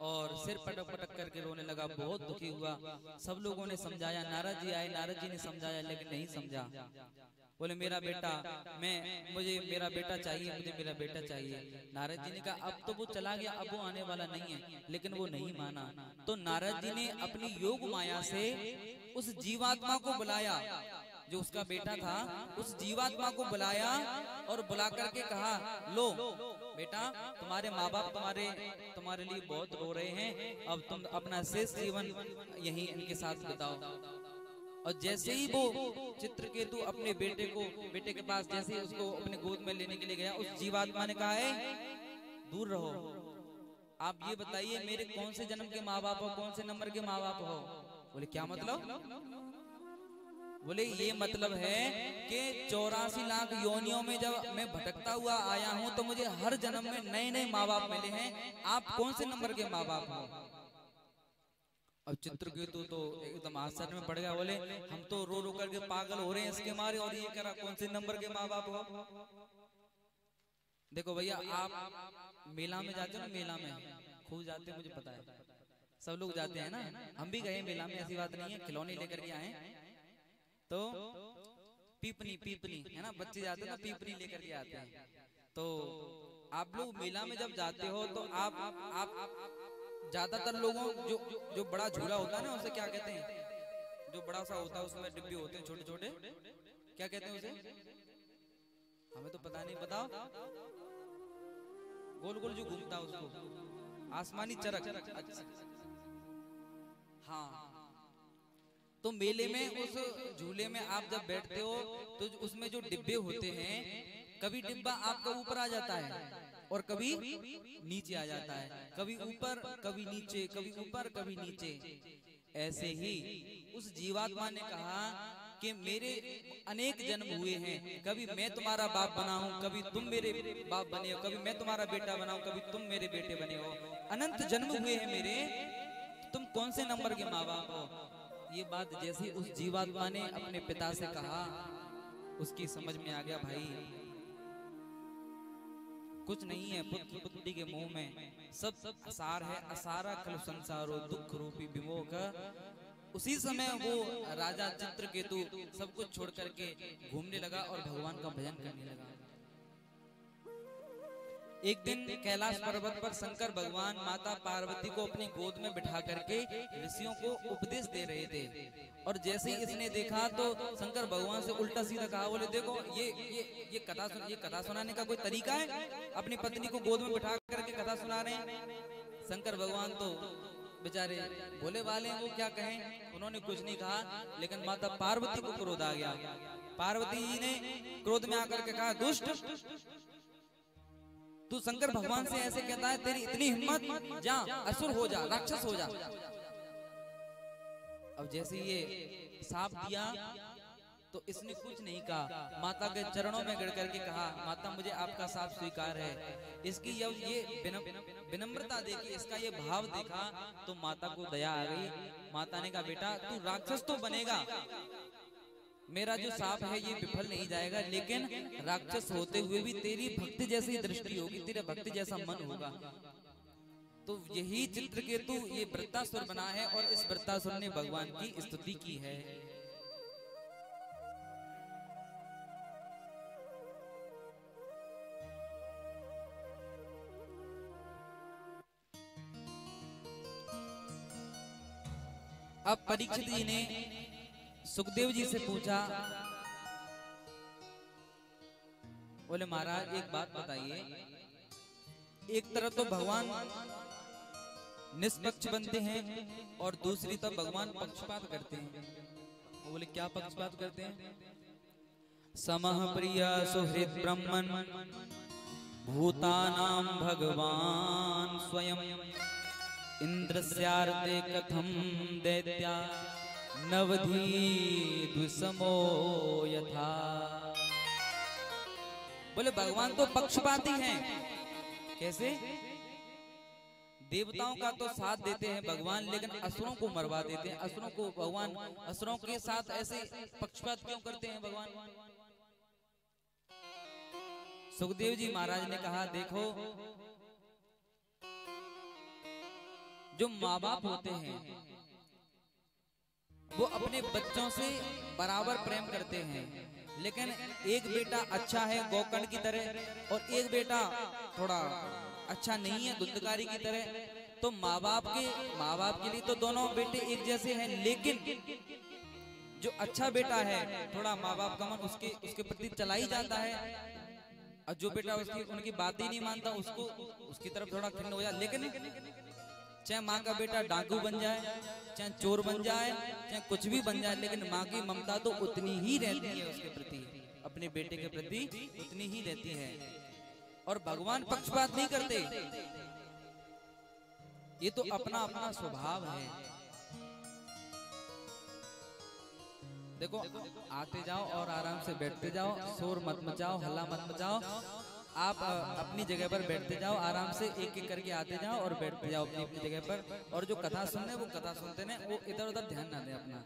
A: और सिर पटक पटक करके रोने लगा, बहुत दुखी हुआ। सब लोगों ने समझाया, नारद जी आए, नारद जी ने समझाया, लेकिन नहीं समझा। बोले मेरा बेटा, मुझे मेरा बेटा चाहिए, मुझे मेरा बेटा चाहिए। नारद जी ने कहा अब तो वो चला गया, अब वो आने वाला नहीं है, लेकिन वो नहीं माना। तो नारद जी ने अपनी योग माया से उस जीवात्मा को बुलाया, जो उसका बेटा था, उस जीवात्मा को बुलाया और बुला करके कहा, लो बेटा, तुम्हारे माँ बाप तुम्हारे लिए बहुत रो रहे हैं, अब तुम अपना शेष जीवन यहीं इनके साथ बिताओ। और जैसे ही वो चित्रकेतु अपने बेटे के पास जैसे ही उसको अपने गोद में लेने के लिए गया, उस जीवात्मा ने कहा है दूर रहो, आप ये बताइए मेरे कौन से जन्म के माँ बाप हो, कौन से नंबर के माँ बाप हो? बोले क्या मतलब? बोले ये मतलब है कि 84 लाख योनियों में जब मैं भटकता हुआ आया हूँ तो मुझे हर जन्म में नए नए माँ बाप मिले हैं, आप कौन से नंबर के माँ बाप हो? अब चित्रकेतु तो एकदम आश्चर्य में पड़ गया। बोले हम तो रो रो करके पागल हो रहे हैं इसके मारे, और ये कह रहा कौन से नंबर के माँ बाप हो? देखो भैया, आप मेला में जाते हो ना, मेला में खूब जाते हैं, मुझे पता है, सब लोग जाते हैं ना, हम भी गए मेला में, ऐसी बात नहीं है, खिलौने लेकर के आए। तो पीपनी है ना, बच्चे जाते हैं ना, पीपनी लेकर के आते हैं। तो आप लोग मेला में जब जाते हो तो आप ज्यादातर लोगों जो बड़ा झूला होता है ना, उसे क्या कहते हैं? जो बड़ा सा होता है उसमें डिब्बे होते हैं छोटे छोटे, क्या कहते हैं उसे? हमें तो पता नहीं, बताओ। गोल गोल जो घूमता है उसको आसमानी चरक। अच्छा, हाँ। तो मेले में उस झूले में आप जब बैठते हो तो उसमें जो डिब्बे होते हैं, कभी डिब्बा आपका ऊपर आ जाता है और कभी नीचे आ जाता है, कभी ऊपर कभी नीचे, कभी ऊपर कभी नीचे। ऐसे ही उस जीवात्मा ने कहा कि मेरे अनेक जन्म हुए हैं, कभी मैं तुम्हारा बाप बना हूं, कभी तुम मेरे बाप बने हो, कभी मैं तुम्हारा बेटा बना हूं, कभी तुम मेरे बेटे बने हो, अनंत जन्म हुए हैं मेरे, तुम कौन से नंबर के माँ बाप हो? ये बात जैसे उस जीवात्मा ने अपने पिता से कहा, उसकी समझ में आ गया भाई कुछ नहीं है पुत्र पुत्री के मुंह में, सब असार है, असारा खल संसारो दुख रूपी विमोह का। उसी समय वो राजा चित्रकेतु सब कुछ छोड़ करके घूमने लगा और भगवान का भजन करने लगा। एक दिन कैलाश पर्वत पर शंकर भगवान माता पार्वती को अपनी गोद में बिठा करके ऋषियों को उपदेश दे रहे थे, और जैसे ही इसने देखा तो शंकर भगवान से उल्टा सीधा कहा, बोले देखो ये कथा सुनाने का कोई तरीका है? अपनी पत्नी को गोद में बिठा करके कथा सुना रहे हैं। शंकर भगवान तो बेचारे भोले वाले हैं, वो क्या कहें, उन्होंने कुछ नहीं कहा। लेकिन माता पार्वती को क्रोध आ गया। पार्वती जी ने क्रोध में आकर के कहा, दुष्ट, तू शंकर भगवान से ऐसे कहता है, तेरी इतनी हिम्मत, जा असुर हो जा, राक्षस हो जा। अब जैसे ये साप दिया तो इसने कुछ नहीं कहा, माता के चरणों में गिर करके कहा, माता मुझे आपका साप स्वीकार है। इसकी ये विनम्रता देखी, इसका ये भाव देखा तो माता को दया आ गई। माता ने कहा, बेटा तू राक्षस तो बनेगा, मेरा जो साप है ये विफल नहीं जाएगा, लेकिन राक्षस होते हुए भी तेरी भक्ति जैसी दृष्टि होगी, तेरा भक्ति जैसा मन होगा। तो यही चित्रकेतु ये वृत्तासुर बना है, और इस वृत्तासुर ने भगवान की स्तुति की है। अब परीक्षित जी ने सुखदेव जी से पूछा, बोले महाराज एक बात बताइए, एक तरफ तो भगवान निष्पक्ष बनते हैं और दूसरी तरफ भगवान पक्षपात करते हैं। बोले क्या पक्षपात करते हैं? समः प्रिय सुहृद ब्रह्मन् भूतानां भगवान स्वयं इंद्रस्यार्ते कथम दैत्या नवधी द्विसमो यथा। बोले भगवान तो पक्षपाती हैं। कैसे? देवताओं का तो साथ देते हैं भगवान, लेकिन असुरों को मरवा देते हैं। असुरों को भगवान, असुरों के साथ ऐसे पक्षपात क्यों करते हैं भगवान? सुखदेव जी महाराज ने कहा, देखो जो माँ बाप होते हैं वो अपने बच्चों से बराबर प्रेम करते हैं, लेकिन एक बेटा अच्छा है गोकर्ण की तरह और एक बेटा थोड़ा अच्छा नहीं है धुंधकारी की तरह, तो माँ बाप के लिए तो दोनों बेटे एक जैसे हैं, लेकिन जो अच्छा बेटा है थोड़ा माँ बाप का मन उसके प्रति चला ही जाता है, और जो बेटा उनकी बात ही नहीं मानता उसकी तरफ थोड़ा खिन्न हो जाए। लेकिन चाहे माँ का बेटा डाकू बन जाए, चाहे चोर बन जाए, चाहे कुछ भी बन जाए, लेकिन माँ की ममता तो उतनी ही रहती है उसके प्रति, अपने बेटे के प्रति उतनी ही रहती है। और भगवान पक्षपात नहीं करते, ये तो अपना अपना स्वभाव है। देखो आते जाओ और आराम से बैठते जाओ, शोर मत मचाओ, हल्ला मत मचाओ, आप अपनी जगह पर बैठते जाओ, आराम से एक एक करके आते जाओं और बैठते जाओ अपनी अपनी जगह पर। और जो कथा सुनने वो कथा सुनते हैं, वो इधर उधर ध्यान ना दें, अपना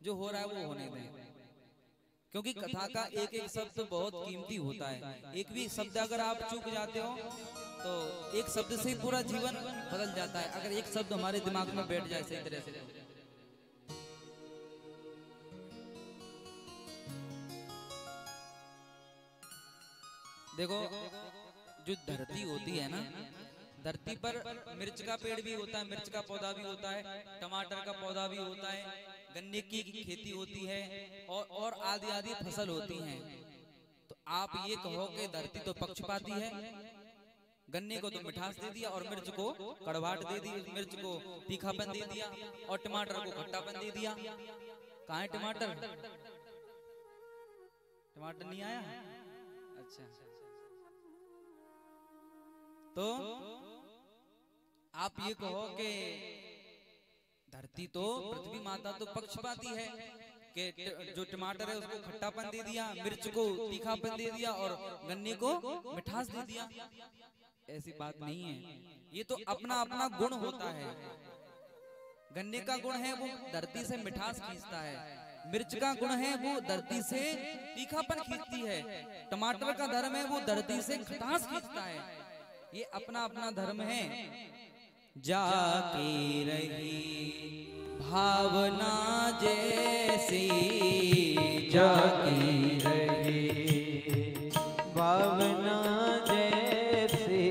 A: जो हो रहा है वो होने दें, क्योंकि कथा का एक एक शब्द बहुत कीमती होता है। एक भी शब्द अगर आप चूक जाते हो तो एक शब्द से ही पूरा जीवन बदल जाता है, अगर एक शब्द हमारे दिमाग में बैठ जाए सही तरह से। देखो जो धरती होती है ना, धरती पर मिर्च का पेड़ भी होता है, मिर्च का पौधा भी होता है, टमाटर का पौधा भी होता है, गन्ने की खेती होती है, और आदि आदि फसल होती हैं। तो आप ये कहो कि धरती तो पक्षपाती है, गन्ने को तो मिठास दे दिया और मिर्च को कड़वाहट दे दी, मिर्च को तीखापन दे दिया और टमाटर को खट्टापन दे दिया। कहाँ है टमाटर? टमाटर नहीं आया? अच्छा, तो आप ये कहो कि धरती तो पृथ्वी माता तो पक्षपाती है कि जो टमाटर है उसको खट्टापन दे दिया, मिर्च को तीखापन दे दिया और गन्ने को मिठास दे दिया। ऐसी बात नहीं है, ये तो अपना अपना गुण होता है। गन्ने का गुण है वो धरती से मिठास खींचता है, मिर्च का गुण है वो धरती से तीखापन खींचती है, टमाटर का धर्म है वो धरती से खटास खींचता है। ये अपना अपना धर्म है। जाकी रही भावना जैसी,
B: जाकी रही भावना जैसी,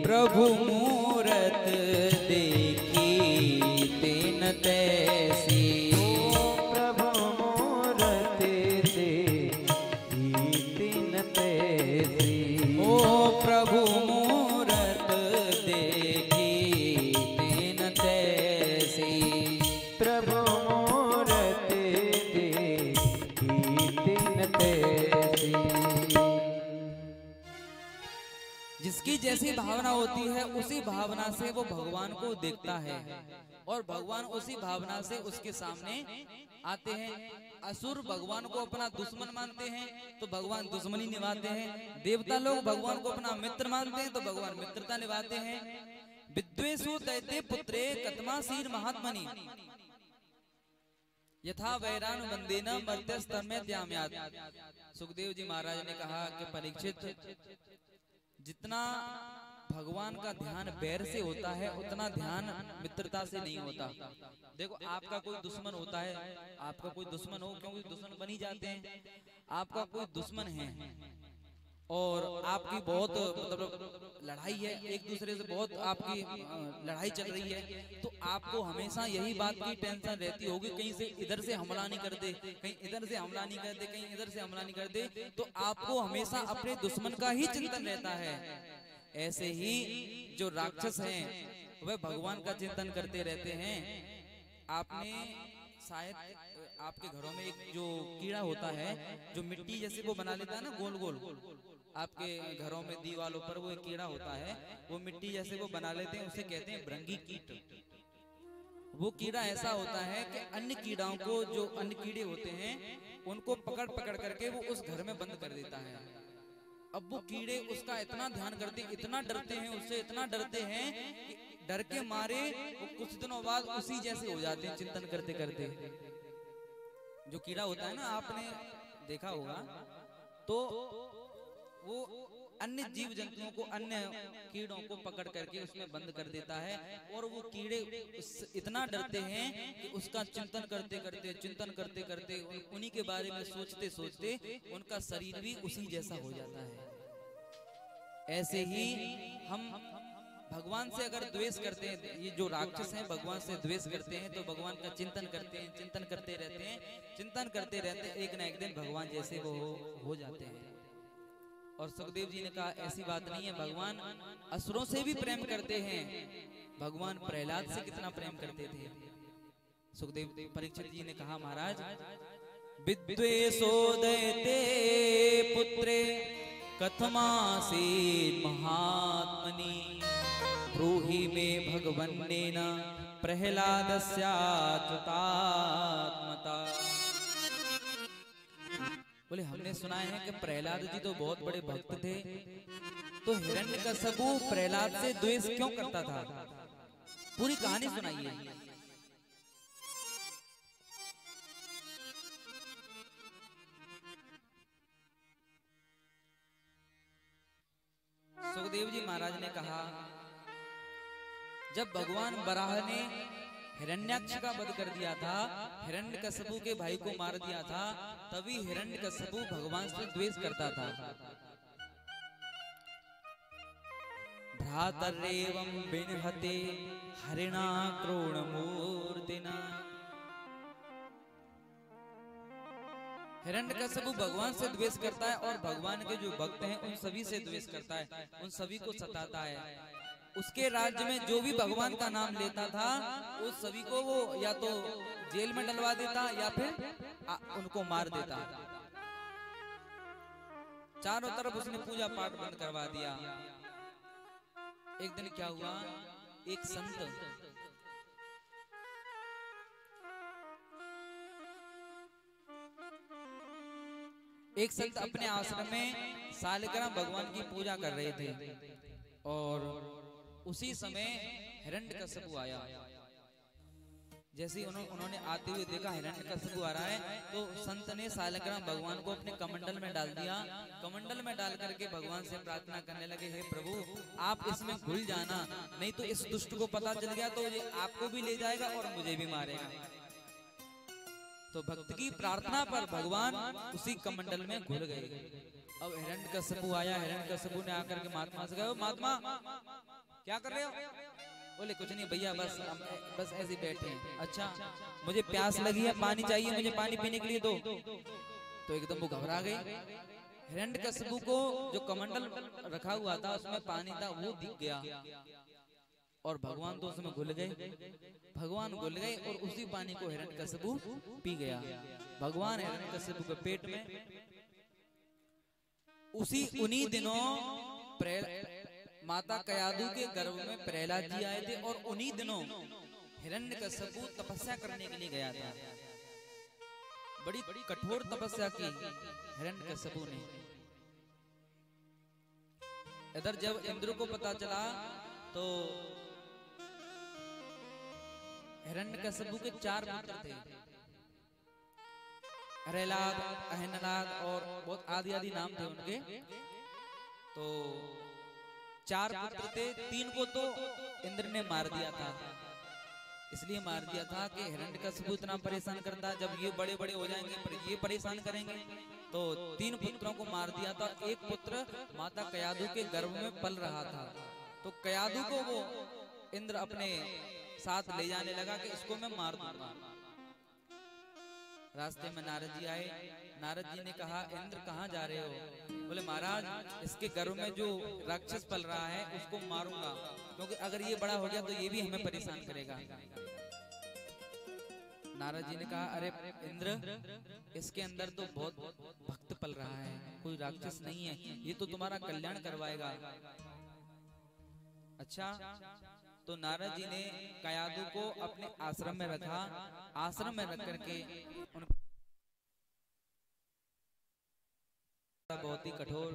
A: प्रभु मूरत देखी तेन तैसी,
B: प्रभु मूरत देखी तेन तैसी,
A: ओ प्रभु मूरत देखी तेन तैसी,
B: प्रभु मूरत देखी तेन तैसी।
A: जिसकी जैसी भावना होती है उसी भावना से वो भगवान को देखता है और भगवान उसी भावना से उसके सामने आते हैं। असुर भगवान को अपना दुश्मन मानते हैं तो भगवान दुश्मनी निभाते हैं, देवता लोग भगवान को अपना मित्र मानते हैं तो भगवान मित्रता निभाते हैं। विद्वेषु दैत्य पुत्रे कतमासीर महात्मनि, यथा वैरान वंदेन मर्त्यस्तम्य त्याम्यात्। सुखदेव जी महाराज ने कहा कि परीक्षित, जितना भगवान का ध्यान बैर से होता है उतना ध्यान मित्रता से नहीं होता। देखो आपका कोई दुश्मन होता है, आपका कोई दुश्मन हो, क्योंकि दुश्मन बन ही जाते हैं। आपका कोई दुश्मन है और आपकी बहुत मतलब लड़ाई है, एक दूसरे से बहुत आपकी लड़ाई चल रही है, तो आपको हमेशा यही बात की टेंशन रहती होगी कहीं से इधर से हमला नहीं कर दे, कहीं इधर से हमला नहीं कर दे, कहीं इधर से हमला नहीं कर दे, तो आपको हमेशा अपने दुश्मन का ही चिंतन रहता है। ऐसे ही जो राक्षस हैं वह भगवान का चिंतन करते रहते हैं। आपने शायद आपके घरों में एक जो कीड़ा होता है जो मिट्टी जैसे वो बना लेता है ना गोल गोल, आपके घरों में दीवारों पर वो एक कीड़ा होता है, वो मिट्टी जैसे वो बना लेते हैं, उसे कहते हैं भृंगी कीट। वो कीड़ा ऐसा होता है कि अन्य कीड़ाओं को, जो अन्य कीड़े होते हैं उनको पकड़ पकड़ करके वो उस घर में बंद कर देता है। अब वो कीड़े उसका इतना ध्यान करते, इतना डरते हैं उससे, इतना डरते हैं कि डर के मारे वो कुछ दिनों बाद उसी जैसे हो जाते हैं चिंतन करते करते। जो कीड़ा होता है ना, आपने देखा होगा, तो वो अन्य जीव जंतुओं को, अन्य कीड़ों को पकड़ करके उसमें बंद कर देता है और वो कीड़े इतना डरते हैं कि उसका चिंतन करते करते उन्हीं के बारे में सोचते सोचते उनका शरीर भी उसी जैसा हो जाता है। ऐसे ही हम भगवान से अगर द्वेष करते हैं, ये जो राक्षस हैं भगवान से द्वेष करते हैं, तो भगवान का चिंतन करते हैं, चिंतन करते रहते हैं, चिंतन करते रहते हैं, एक ना एक दिन भगवान जैसे वो हो जाते हैं। और सुखदेव जी ने कहा ऐसी बात नहीं है, भगवान असुरों से भी प्रेम करते हैं। भगवान प्रहलाद से कितना प्रेम करते थे। सुखदेव परीक्षित जी ने कहा, महाराज विद्वेषो दैते पुत्रे कथमासीत् महात्मनि, ब्रूहि मे भगवन्नेन प्रहलादस्याच्युतात्मता। बोले हमने सुना है कि प्रहलाद जी तो बहुत बड़े भक्त थे, तो हिरण्यकश्यपु प्रहलाद से द्वेष क्यों करता था? पूरी कहानी सुनाइए। सुखदेव जी महाराज ने कहा, जब भगवान बराह ने हिरण्याक्ष का वध कर दिया था, हिरण्यकश्यपु के भाई को मार दिया था, तभी हिरण्यकश्यपु भगवान से द्वेष करता था। भ्रातरेवं बिनहते हरिणा क्रोणमूर्तिना। हिरण्यकश्यपु भगवान से द्वेष करता है और भगवान के जो भक्त हैं उन सभी से द्वेष करता है, उन सभी को सताता है। उसके राज्य में जो भी भगवान का नाम लेता था उस सभी को वो या तो जेल में डलवा देता या फिर उनको मार देता। चारों तरफ उसने पूजा पाठ बंद करवा दिया। एक दिन क्या हुआ, एक संत अपने आश्रम में सालग्राम भगवान की पूजा कर रहे थे और उसी समय हिरण्यकश्यपु आया। जैसे ही उन्होंने आते हुए देखा हिरण्यकशिपु आ रहा है, तो संत ने सालग्राम भगवान को अपने कमंडल में डाल दिया। कमंडल में डाल करके भगवान से प्रार्थना करने लगे, हे प्रभु आप इसमें घुल जाना, नहीं तो इस दुष्ट को पता चल गया तो ये आपको भी ले जाएगा और मुझे भी मारेगा। तो भक्त की प्रार्थना पर भगवान उसी कमंडल में घुल गए। अब हिरण्यकशिपु आया, हिरण्यकशिपु ने आकर के महात्मा से कहा, महात्मा क्या कर रहे हो? बोले कुछ नहीं भैया, बस ऐसे बैठे हैं। अच्छा मुझे प्यास लगी है, पानी चाहिए, मुझे पानी पीने के लिए दो। तो एकदम वो घबरा गई। हिरण्यकशिपु को जो कमंडल रखा हुआ था उसमें पानी था, वो दिख गया और भगवान तो उसमें घुल गए। भगवान घुल गए और उसी पानी को हिरण्यकशिपु पी गया। भगवान हिरण्यकशिपु के पेट में उन्हीं दिनों माता कयादु के गर्भ में प्रहलाद जी आए थे और उन्हीं दिनों हिरण्यकशिपु तपस्या करने के लिए गया था। बड़ी कठोर तपस्या की हिरण्यकशिपु ने। इधर जब इंद्र को पता चला तो हिरण्यकशिपु के 4 पुत्र थे, अरेलाद, अहनलाद और बहुत आदि आदि नाम थे उनके। तो 4 पुत्र थे, 3 को तो इंद्र ने मार दिया था। इसलिए मार दिया था कि हिरण्यकशिपु इतना परेशान करता है, जब ये बड़े बड़े हो जाएंगे पर ये परेशान करेंगे। तो 3 पुत्रों को मार दिया था। एक पुत्र माता कयादु के गर्भ में पल रहा था, तो कयादु को वो इंद्र अपने साथ ले जाने लगा कि इसको मैं मार दूंगा। रास्ते में नारद जी आए। नारद जी ने कहा, इंद्र कहाँ जा रहे हो? बोले महाराज इसके गर्भ में जो राक्षस पल रहा है उसको मारूंगा, क्योंकि अगर ये बड़ा हो गया तो ये भी हमें परेशान करेगा। नारद जी ने कहा, अरे इंद्र इसके अंदर तो बहुत भक्त पल रहा है, कोई राक्षस नहीं है, ये तो तुम्हारा कल्याण करवाएगा। अच्छा, तो नारद जी ने कयादु को अपने आश्रम में रखा। आश्रम में रख करके बहुत ही कठोर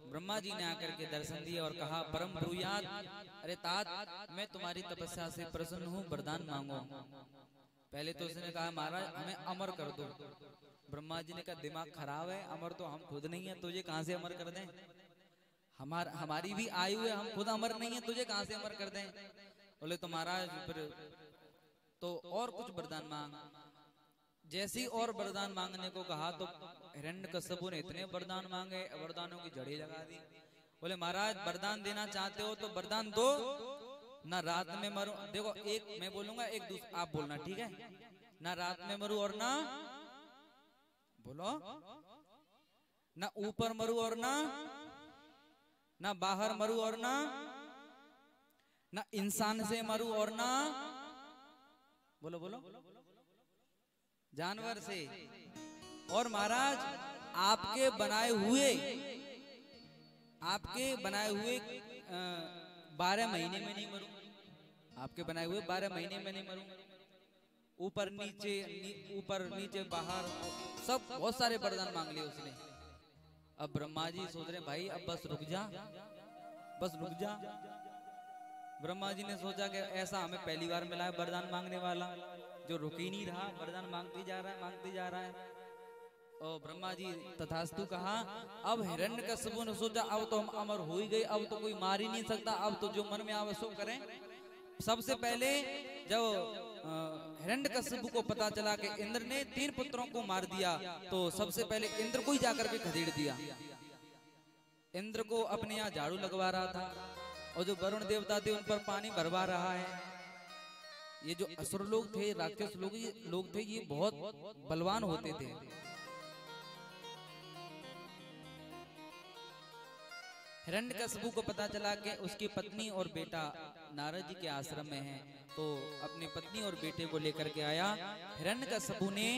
A: ब्रह्मा जी ने आकर के दर्शन दिए और कहा, परम ब्रूयात, अरे तात मैं तुम्हारी तपस्या से प्रसन्न हूँ, वरदान मांगो। पहले तो उसने कहा, महाराज हमें अमर कर दो। ब्रह्मा जी ने कहा, दिमाग खराब है, अमर तो हम खुद नहीं है, तुझे कहां से अमर कर दें? हमारी भी आयु है, हम खुद अमर नहीं है, तुझे कहां से अमर कर दें? बोले तो महाराज फिर तो और कुछ वरदान मांग। जैसी और वरदान मांगने को कहा तो हिरण्यकशिपु ने इतने वरदान मांगे, वरदानों की जड़ी लगा दी। बोले महाराज वरदान देना चाहते हो तो वरदान दो, ना रात में मरू। देखो एक मैं बोलूंगा, एक दूसरा आप बोलना, ठीक है? ना रात में मरू और ना बोलो, ना ऊपर मरू और ना बाहर मरू और ना इंसान से मरू और ना बोलो बोलो जानवर से। और महाराज आपके बनाए हुए 12 महीने में नहीं मरूं, आपके बनाए हुए 12 महीने में नहीं मरूं। ऊपर नीचे बाहर सब बहुत सारे वरदान मांग लिए उसने। अब ब्रह्मा जी सोच रहे भाई अब बस रुक जा। ब्रह्मा जी ने सोचा कि ऐसा हमें पहली बार मिला है वरदान मांगने वाला, जो रुक ही नहीं रहा, वरदान मांगते जा रहा है। और ब्रह्मा जी तथास्तु कहा। अब हिरण्यकशिपु ने सोचा अब तो हम अमर हो ही गए, अब तो कोई मार ही नहीं सकता, अब तो जो मन में आवे सो करें। सबसे पहले जब हिरण्यकशिपु को पता चला कि इंद्र ने 3 पुत्रों को मार दिया, तो सबसे पहले इंद्र को ही जाकर के खदेड़ दिया। इंद्र को अपने यहाँ झाड़ू लगवा रहा था और जो वरुण देवता थे उन पर पानी भरवा रहा है। ये जो असुर लोग थे, राक्षस लोग थे, ये बहुत बलवान होते थे। हिरण्यकशिपु को पता चला कि उसकी पत्नी और बेटा नारद जी के आश्रम में हैं, तो अपनी पत्नी और बेटे को लेकर के आया। हिरण्यकशिपु ने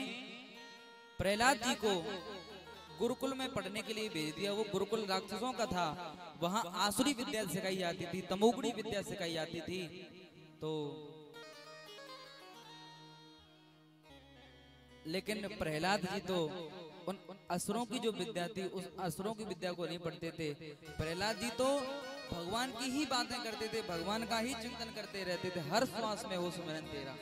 A: प्रहलाद जी को गुरुकुल में पढ़ने के लिए भेज दिया। वो गुरुकुल राक्षसों का था, वहां आसुरी विद्या सिखाई जाती थी, तमोगुणी विद्या सिखाई जाती थी। तो लेकिन प्रहलाद जी तो उन असुरों की जो विद्या थी उस असुरों की विद्या को नहीं पढ़ते थे। प्रहलाद जी तो भगवान की ही बातें करते थे, भगवान का ही चिंतन करते रहते थे। हर श्वास में हो सुमिरन तेरा।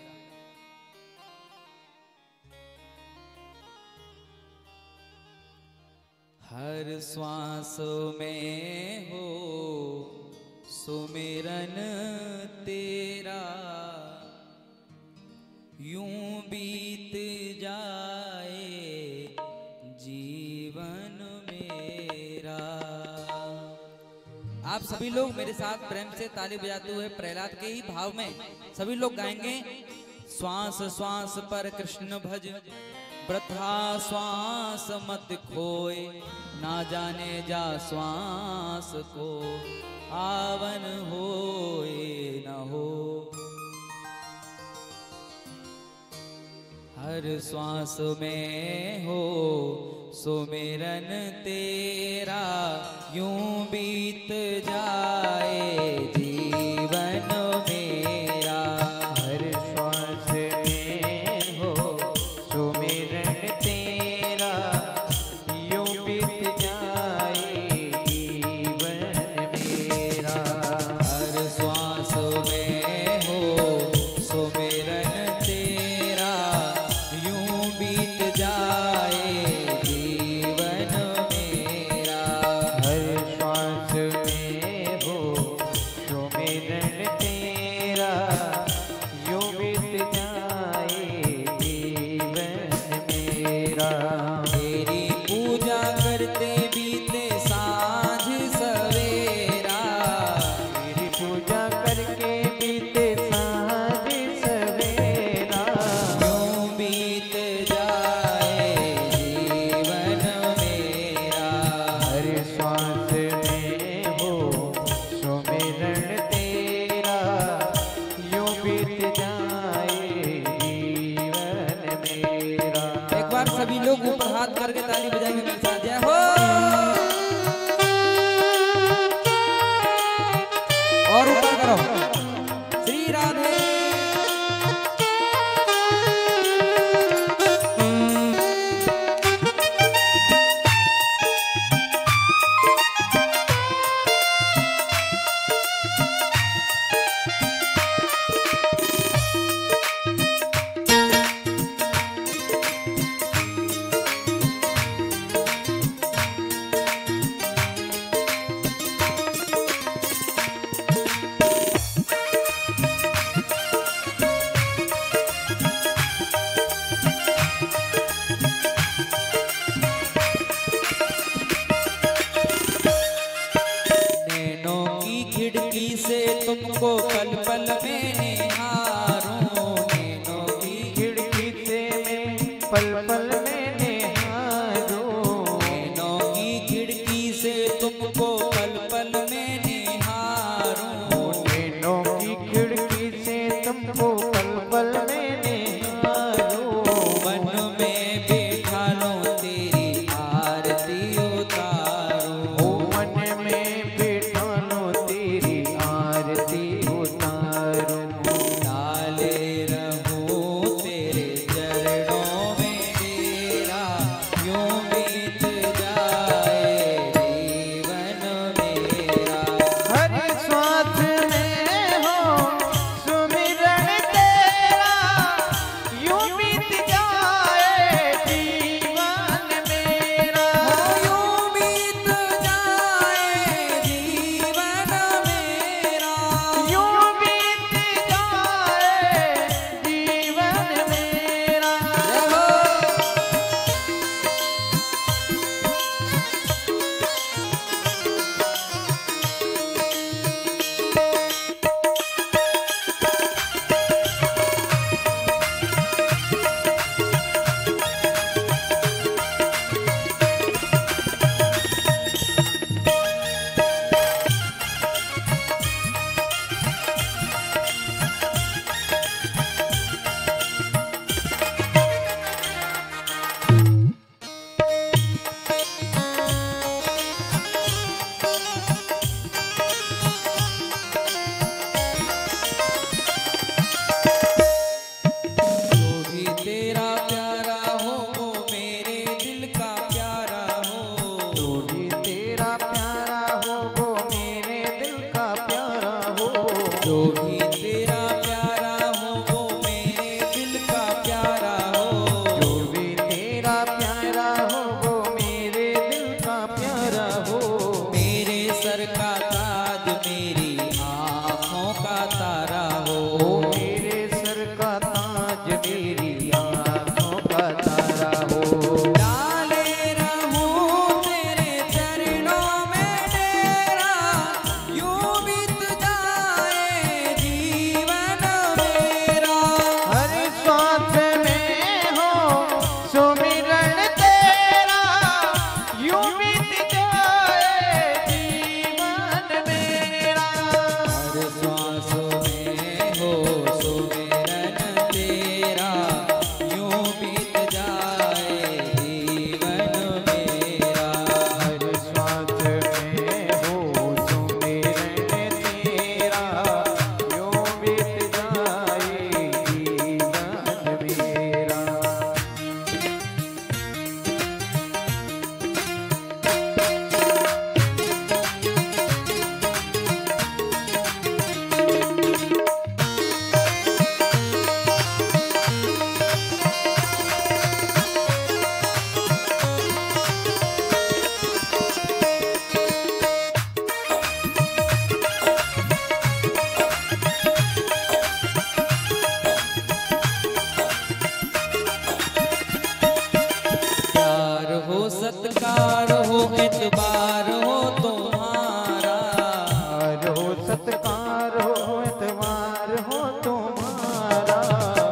A: हर श्वास में हो सुमिरन तेरा, यूं बीत जाए जीवन मेरा। आप सभी लोग मेरे साथ प्रेम से ताली बजाते हुए प्रहलाद के ही भाव में सभी लोग गाएंगे। श्वास श्वास पर कृष्ण भज, वृथा श्वास मत खोए, ना जाने जा श्वास को आवन होए न हो। हर श्वास में हो सुमिरन तेरा, यूं बीत जाए जीवन मेरा।
B: हर श्वास में हो सुमिरन तेरा, यूं बीत जाए जीवन मेरा।
A: हर श्वास में हो सुमिरन तेरा, यूं बीत जाए जीवन मेरा।
B: हर श्वास में हो सुमिरन तेरा, यूं बीत जाए जीवन मेरा।
A: तेरी पूजा करते बीते साँझ सवेरा,
B: तेरी पूजा करके बीते साँझ सवेरा,
A: यूं बीत जाए जीवन मेरा।
B: हर श्वास में हो सुमिरन तेरा, यूं बीत जाए जीवन मेरा।
A: एक बार सभी लोग ऊपर हाथ करके ताली बजाएंगे मेरे साथ। जय हो। और ऊपर करो। श्री राधे। नैनों की खिड़की से तुमको पल पल में निहारूं, नैनों की
B: खिड़की से मैं पल पल में निहारूं,
A: नैनों की खिड़की से तुमको पल पल में निहारूं।
B: नैनों की खिड़की से तुमको पल पल में निहारूं।
A: मन में बैठा लूं तेरी आरती उतारूं,
B: मन में बैठा लो तेरी आरती उतारूं।
A: सत्कार हो एतबार हो तुम्हारा,
B: हो सत्कार हो एतबार हो तुम्हारा,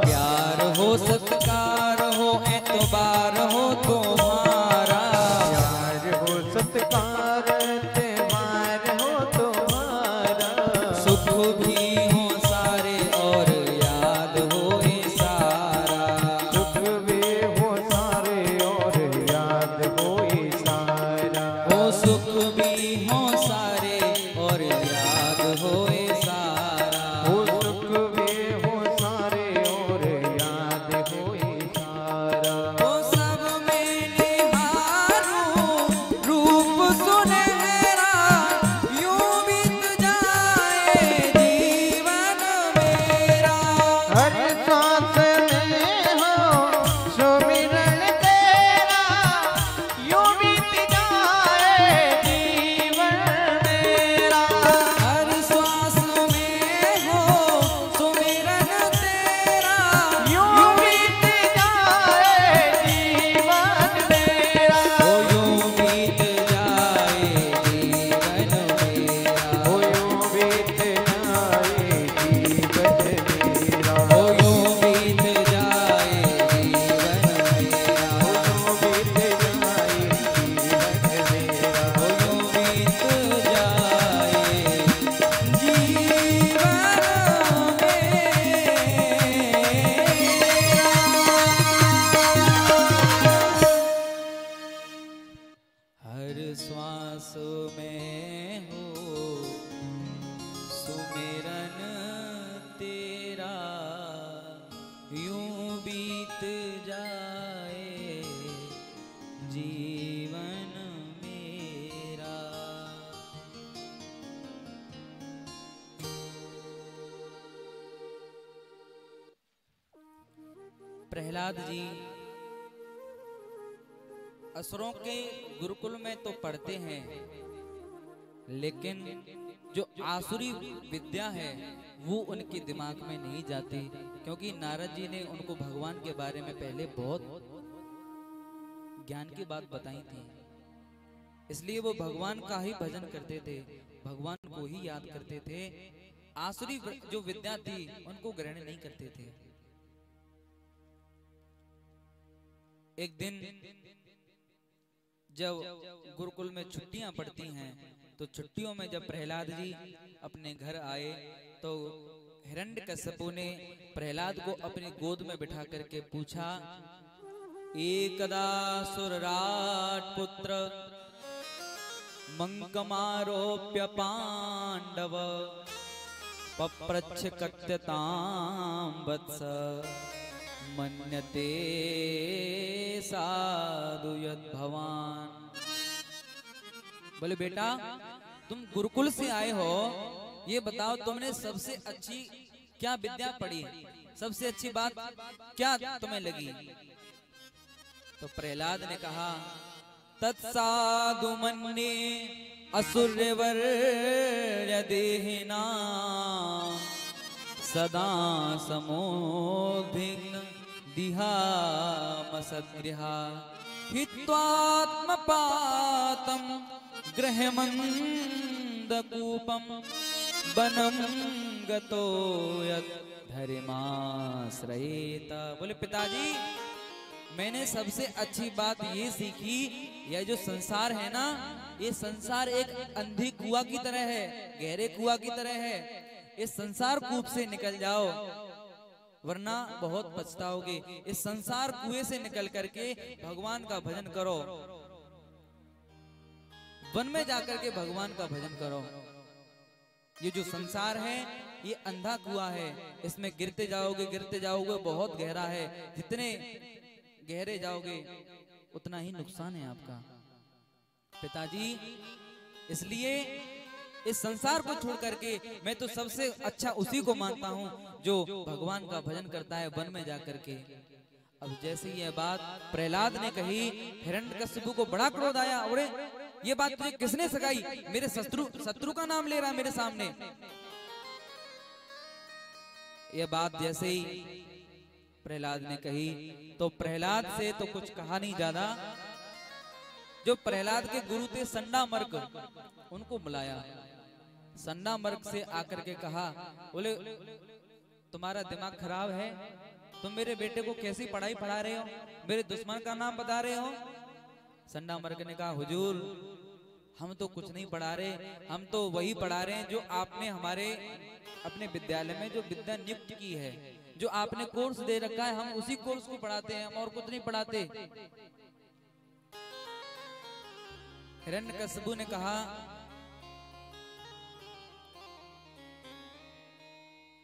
A: प्यार हो सत्कार हो एतबार हो तुम्हारा,
B: प्यार हो सत्कार एतबार हो तुम्हारा,
A: सुख भी हो सारे और याद हो ये सारा,
B: सुख भी हो सारे और याद हो ये सारा,
A: हो सुख भी हो सारे और याद हो ये सारा,
B: हो सुख भी हो सारे और याद हो ये सारा,
A: हो सब में निहारूं रूप सुनहरा, यूं बीत जाए जीवन मेरा,
B: हर सांस में हो सुमिरन तेरा, यूं बीत जाए जीवन मेरा,
A: हर श्वास में हो सुमिरन तेरा,
B: यूं बीत जाए जीवन मेरा,
A: हो यूं बीत जाए जीवन मेरा,
B: हो यूं बीत जाए जीवन मेरा,
A: हो यूं बीत जाए जीवन मेरा,
B: हो यूं बीत जाए जीवन मेरा,
A: हो यूं बीत जाए हर श्वास में हो सुमिरन तेरा, यूं बीत जाए जीवन मेरा। प्रहलाद जी असुरों के गुरुकुल में तो पढ़ते हैं, लेकिन जो आसुरी विद्या है वो उनके दिमाग में नहीं जाती, क्योंकि नारद जी ने उनको भगवान के बारे में पहले बहुत ज्ञान की बात बताई थी। इसलिए वो भगवान का ही भजन करते थे, भगवान को ही याद करते थे। आसुरी जो विद्या थी उनको ग्रहण नहीं करते थे। एक दिन जब गुरुकुल में छुट्टियां पड़ती हैं, तो छुट्टियों में जब प्रहलाद जी अपने घर आए तो हिरण्यकश्यपु ने प्रहलाद को अपनी गोद में बिठा करके पूछा, एकदा सुरराट पुत्र मंकमारोप्य पांडव पप्रच्छ कत्यतां वत्स मन्यते साधु यद भवान। बोले बेटा तुम गुरुकुल से आए हो, ये बताओ तुमने सबसे अच्छी क्या विद्या पढ़ी, सबसे अच्छी बात क्या तुम्हें लगी? तो प्रहलाद ने कहा, तत्साधु मन्ये असुरवर्य देहिना सदा समोभिघ्न दिहामसद्गृहा हित्वात्मपातं गृहमन्दकूपं वनं गतो यत् धर्माश्रयेत। बोले पिताजी मैंने सबसे अच्छी बात ये सीखी, यह जो संसार है ना, ये संसार एक अंधी कुआं की तरह है, गहरे कुआं की तरह है। इस संसार कूप से निकल जाओ वरना बहुत पछताओगे। इस संसार कुएं से निकल करके भगवान का भजन करो, वन में जाकर के भगवान का भजन करो। ये जो संसार है ये अंधा कुआं है, इसमें गिरते जाओगे बहुत गहरा है। जितने गहरे जाओगे उतना ही नुकसान है आपका। पिताजी इसलिए इस संसार को छोड़ करके मैं तो सबसे अच्छा उसी को मानता हूँ जो भगवान का भजन करता है वन में जाकर के। अब जैसे यह बात प्रहलाद ने कही, हिरण्यकश्यपु को बड़ा क्रोध आया। अरे ये बात तुझे किसने सिखाई? मेरे शत्रु का नाम ले रहा मेरे सामने। यह बात जैसे ही प्रहलाद ने कही तो प्रहलाद से तो कुछ कहा नहीं ज्यादा, जो प्रहलाद के गुरु थे संडा मर्क, उनको बुलाया। संडा मर्क से आकर के कहा, बोले तुम्हारा दिमाग खराब है, तुम मेरे बेटे को कैसी पढ़ाई पढ़ा रहे हो, मेरे दुश्मन का नाम बता रहे हो। संडा मर्क ने कहा, हुजूर हम तो कुछ नहीं पढ़ा रहे, हम तो वही पढ़ा रहे हैं जो आपने हमारे अपने विद्यालय में जो विद्या नियुक्त की है, जो आपने कोर्स दे रखा है, हम उसी कोर्स को पढ़ाते हैं, हम और कुछ नहीं पढ़ाते। हिरण्यकशिपु ने कहा,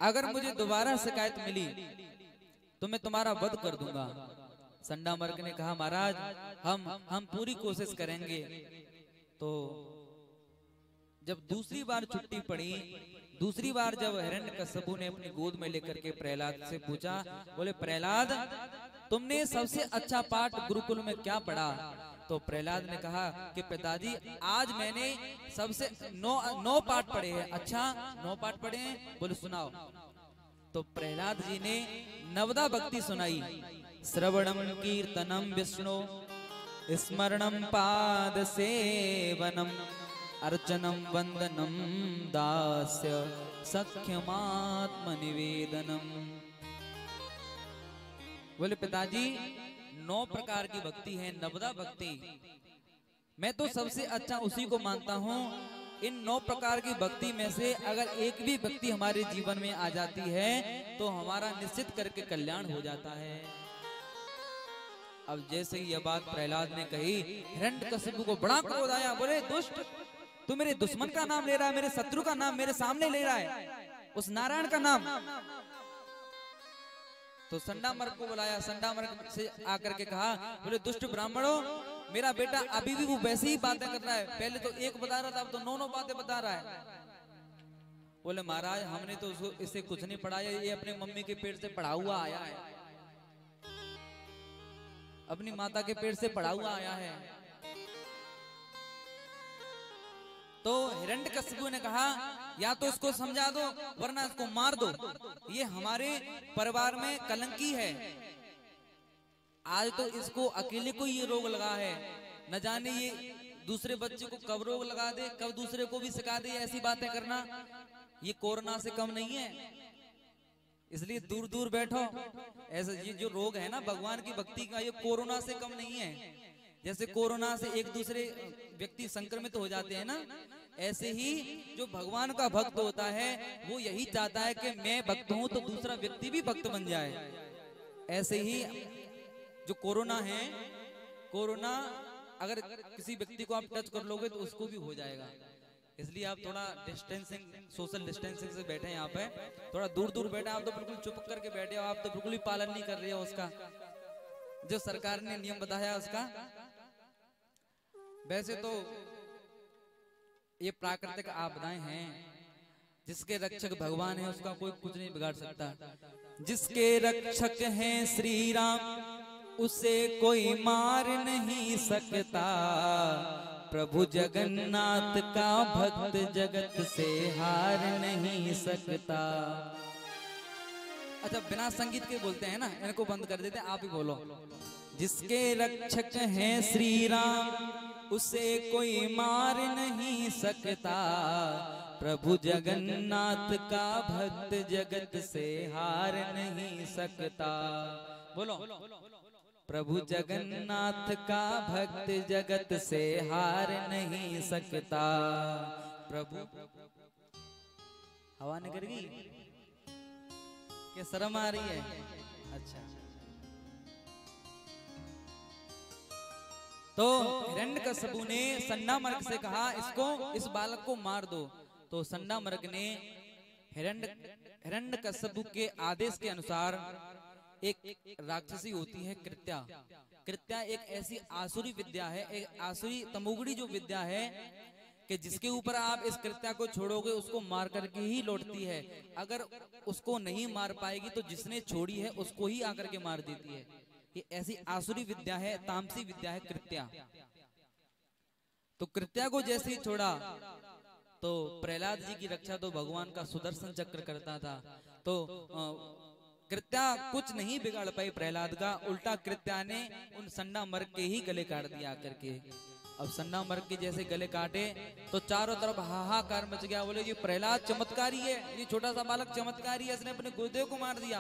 A: अगर मुझे दोबारा शिकायत मिली तो मैं तुम्हारा वध कर दूंगा। संडा मर्क ने कहा, महाराज हम पूरी कोशिश करेंगे। तो जब दूसरी बार छुट्टी पड़ी, दूसरी बार जब हिरण्यकशिपु ने अपनी गोद में लेकर के प्रहलाद से पूछा, बोले प्रहलाद तुमने सबसे अच्छा पाठ गुरुकुल में क्या पढ़ा? तो प्रहलाद ने कहा कि पिताजी आज मैंने सबसे 9 पाठ पढ़े हैं। अच्छा 9 पाठ पढ़े हैं? बोले सुनाओ। तो प्रहलाद जी ने नवदा भक्ति सुनाई। श्रवणम कीर्तनम विष्णु स्मरणम पाद सेवनम अर्चनम वंदनम दास्य सख्यमात्म निवेदनम। बोले पिताजी 9 प्रकार की भक्ति है, नवदा भक्ति, मैं तो सबसे अच्छा उसी को मानता हूँ। इन 9 प्रकार की भक्ति में से अगर एक भी भक्ति हमारे जीवन में आ जाती है तो हमारा निश्चित करके कल्याण हो जाता है। अब जैसे ही यह बात प्रहलाद ने कही, हिरण्यकशिपु को बड़ा क्रोध आया। बोले दुष्ट, तू मेरे दुश्मन का नाम ले रहा है, मेरे शत्रु का नाम मेरे सामने ले रहा है, उस नारायण का नाम। तो संडा मर्क को बुलाया। संडा मर्क से आकर के कहा, बोले दुष्ट ब्राह्मणों, मेरा बेटा अभी भी वो वैसी ही बातें कर रहा है, पहले तो एक बता रहा था, अब तो 9 बातें बता रहा है। बोले महाराज हमने तो इसे कुछ नहीं पढ़ाया, ये अपने मम्मी के पेट से पढ़ा हुआ आया है, अपनी माता के पेट से पढ़ा हुआ आया है। तो हिरण्यकशिपु ने कहा, या तो इसको समझा दो वरना इसको मार दो, ये हमारे परिवार में कलंकी है। आज तो इसको अकेले को ये रोग लगा है, न जाने ये दूसरे बच्चे को कब रोग लगा दे, कब दूसरे को भी सिखा दे ऐसी बातें करना। ये कोरोना से कम नहीं है, इसलिए दूर दूर बैठो। ऐसा ये जो रोग है ना भगवान की भक्ति का, ये कोरोना से कम नहीं है। जैसे कोरोना से एक दूसरे व्यक्ति संक्रमित हो जाते हैं ना, ऐसे ही जो भगवान का भक्त होता है वो यही चाहता है कि मैं भक्त हूं तो दूसरा व्यक्ति भी भक्त बन जाए। ऐसे ही जो कोरोना है, कोरोना अगर किसी व्यक्ति को आप टच कर लोगे तो उसको भी हो जाएगा। इसलिए आप थोड़ा डिस्टेंसिंग, सोशल डिस्टेंसिंग से बैठे यहाँ पे, थोड़ा दूर दूर बैठे। आप तो बिल्कुल चुप करके बैठे हो, आप तो बिल्कुल भी पालन नहीं कर रहे हो उसका, जो सरकार ने नियम बताया उसका। वैसे तो ये प्राकृतिक आपदाएं हैं, जिसके रक्षक भगवान है उसका कोई कुछ नहीं बिगाड़ सकता। जिसके रक्षक हैं श्री राम उसे कोई मार नहीं सकता, प्रभु जगन्नाथ का भक्त जगत से हार नहीं सकता। अच्छा बिना संगीत के बोलते हैं ना, इनको बंद कर देते हैं, आप ही बोलो। जिसके रक्षक हैं श्री राम उसे कोई मार नहीं सकता, प्रभु जगन्नाथ का भक्त जगत से हार नहीं सकता। बोलो, प्रभु जगन्नाथ का भक्त जगत से हार नहीं सकता। प्रभु हवा निकल गई क्या? शर्म आ रही है? अच्छा। तो हिरण्यकशिपु ने संडा मर्क से कहा, इसको, इस बालक को मार दो। तो संडा मर्क ने हिरण्यकशिपु के आदेश के अनुसार, एक राक्षसी होती है कृत्या। कृत्या एक ऐसी आसुरी विद्या है, एक आसुरी तमोगुड़ी जो विद्या है कि जिसके ऊपर आप इस कृत्या को छोड़ोगे उसको मार करके ही लौटती है। अगर उसको नहीं मार पाएगी तो जिसने छोड़ी है उसको ही आकर के मार देती है। ये ऐसी आसुरी विद्या है, तामसी विद्या है कृत्या। तो कृत्या को जैसे ही छोड़ा तो प्रहलाद जी की रक्षा तो भगवान का सुदर्शन चक्र करता था। तो कृत्या कुछ नहीं बिगाड़ पाई प्रहलाद का, उल्टा कृत्या ने उन संडा मर्क के ही गले काट दिया करके। अब सन्ना मर्ग के जैसे गले काटे तो चारों तरफ हाहाकार मच गया। बोले ये प्रहलाद चमत्कारी है, ये छोटा सा बालक चमत्कारी है, इसने अपने गुरुदेव को मार दिया।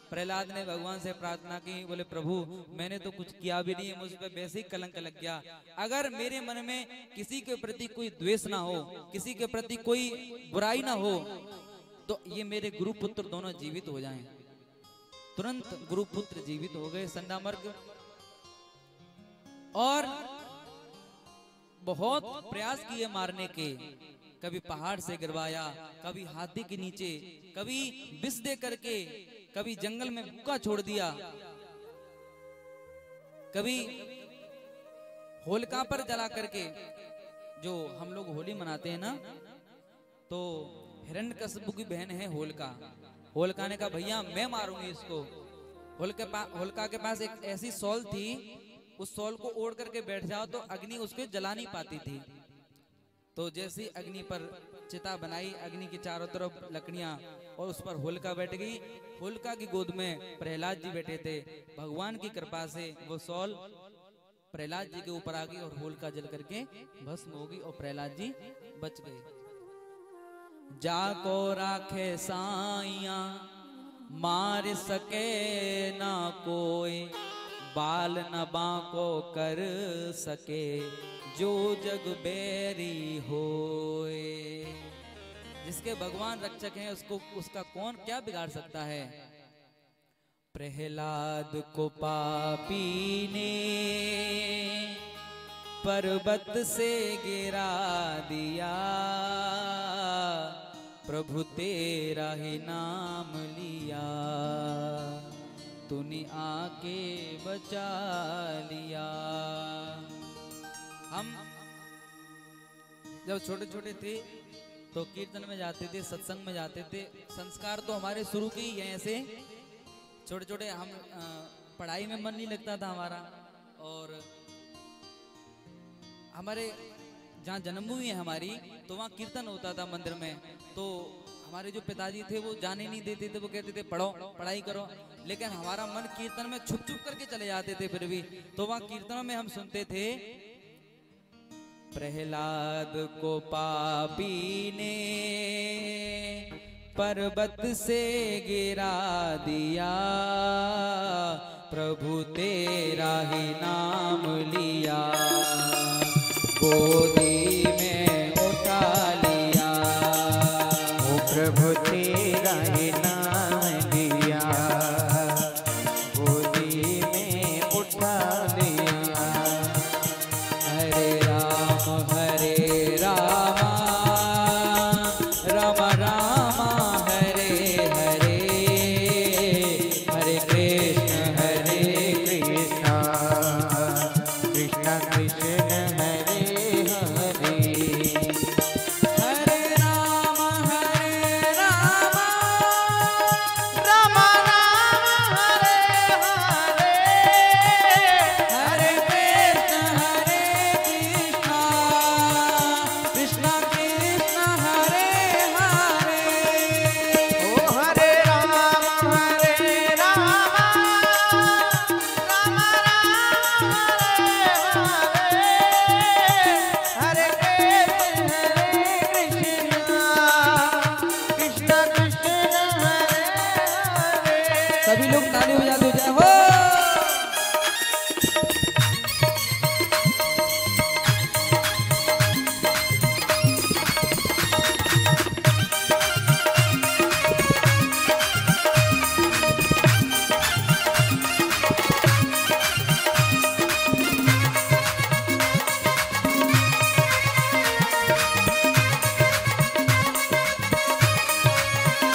A: प्रहलाद ने भगवान से प्रार्थना की, बोले प्रभु मैंने तो कुछ किया भी नहीं, मुझ पे वैसे ही कलंक लग गया। अगर मेरे मन में किसी के प्रति कोई द्वेष ना हो, किसी के प्रति कोई बुराई ना हो, तो ये मेरे गुरुपुत्र दोनों जीवित हो जाएं। तुरंत गुरुपुत्र जीवित हो गए सन्ना मर्ग। और बहुत प्रयास किए मारने के, कभी पहाड़ से गिरवाया, कभी हाथी के नीचे, कभी विष दे करके, कभी जंगल में भूखा छोड़ दिया, कभी होलिका पर जला करके। जो हम लोग होली मनाते हैं ना, तो हिरण्यकशिपु की बहन है होलिका। होलिका ने कहा भैया मैं मारूंगी इसको। होलिका के पास एक ऐसी सॉल थी, उस सॉल को ओढ़ करके बैठ जाओ तो अग्नि उसको जला नहीं पाती थी। तो जैसी अग्नि पर चिता बनाई, अग्नि के चारों तरफ लकड़ियां, और उस पर होलिका बैठ गई। होलिका की गोद में प्रहलाद जी बैठे थे। भगवान की कृपा से वो सॉल प्रहलाद जी के ऊपर आ गई और होलिका जल करके भस्म हो गई और प्रहलाद जी बच गए। जाको राखे साइया मार सके ना कोई, बाल न बाको कर सके जो जग बैरी होए। जिसके भगवान रक्षक हैं उसको उसका कौन क्या बिगाड़ सकता है। प्रहलाद को पापी ने पर्वत से गिरा दिया, प्रभु तेरा ही नाम लिया, तूने आके बचा लिया। हम जब छोटे छोटे थे तो कीर्तन में जाते थे, सत्संग में जाते थे। संस्कार तो हमारे शुरू के ही हैं ऐसे छोटे छोटे। हम पढ़ाई में मन नहीं लगता था हमारा, और हमारे जहाँ जन्मभूमि है हमारी, तो वहाँ कीर्तन होता था मंदिर में। तो हमारे जो पिताजी थे वो जाने नहीं देते थे, वो कहते थे पढ़ो पढ़ाई करो, लेकिन हमारा मन कीर्तन में छुप छुप करके चले जाते थे। फिर भी तो वहाँ कीर्तनों में हम सुनते थे, प्रहलाद को पापी ने पर्वत से गिरा दिया, प्रभु तेरा ही नाम लिया, गोदी में उठा लिया,
B: ओ प्रभु तेरा ही नाम लिया, गोदी में उठा लिया।
A: हरे राम राम राम हरे हरे, हरे कृष्ण
B: कृष्ण कृष्ण कृष्ण हरे हरे,
A: हरे राम राम
B: राम हरे हरे,
A: हरे कृष्ण कृष्ण कृष्ण हरे हरे।
B: ओ हरे राम राम राम हरे हरे, हरे कृष्ण कृष्ण कृष्ण हरे हरे।
A: सभी लोग ताली बजाते हो, जय हो।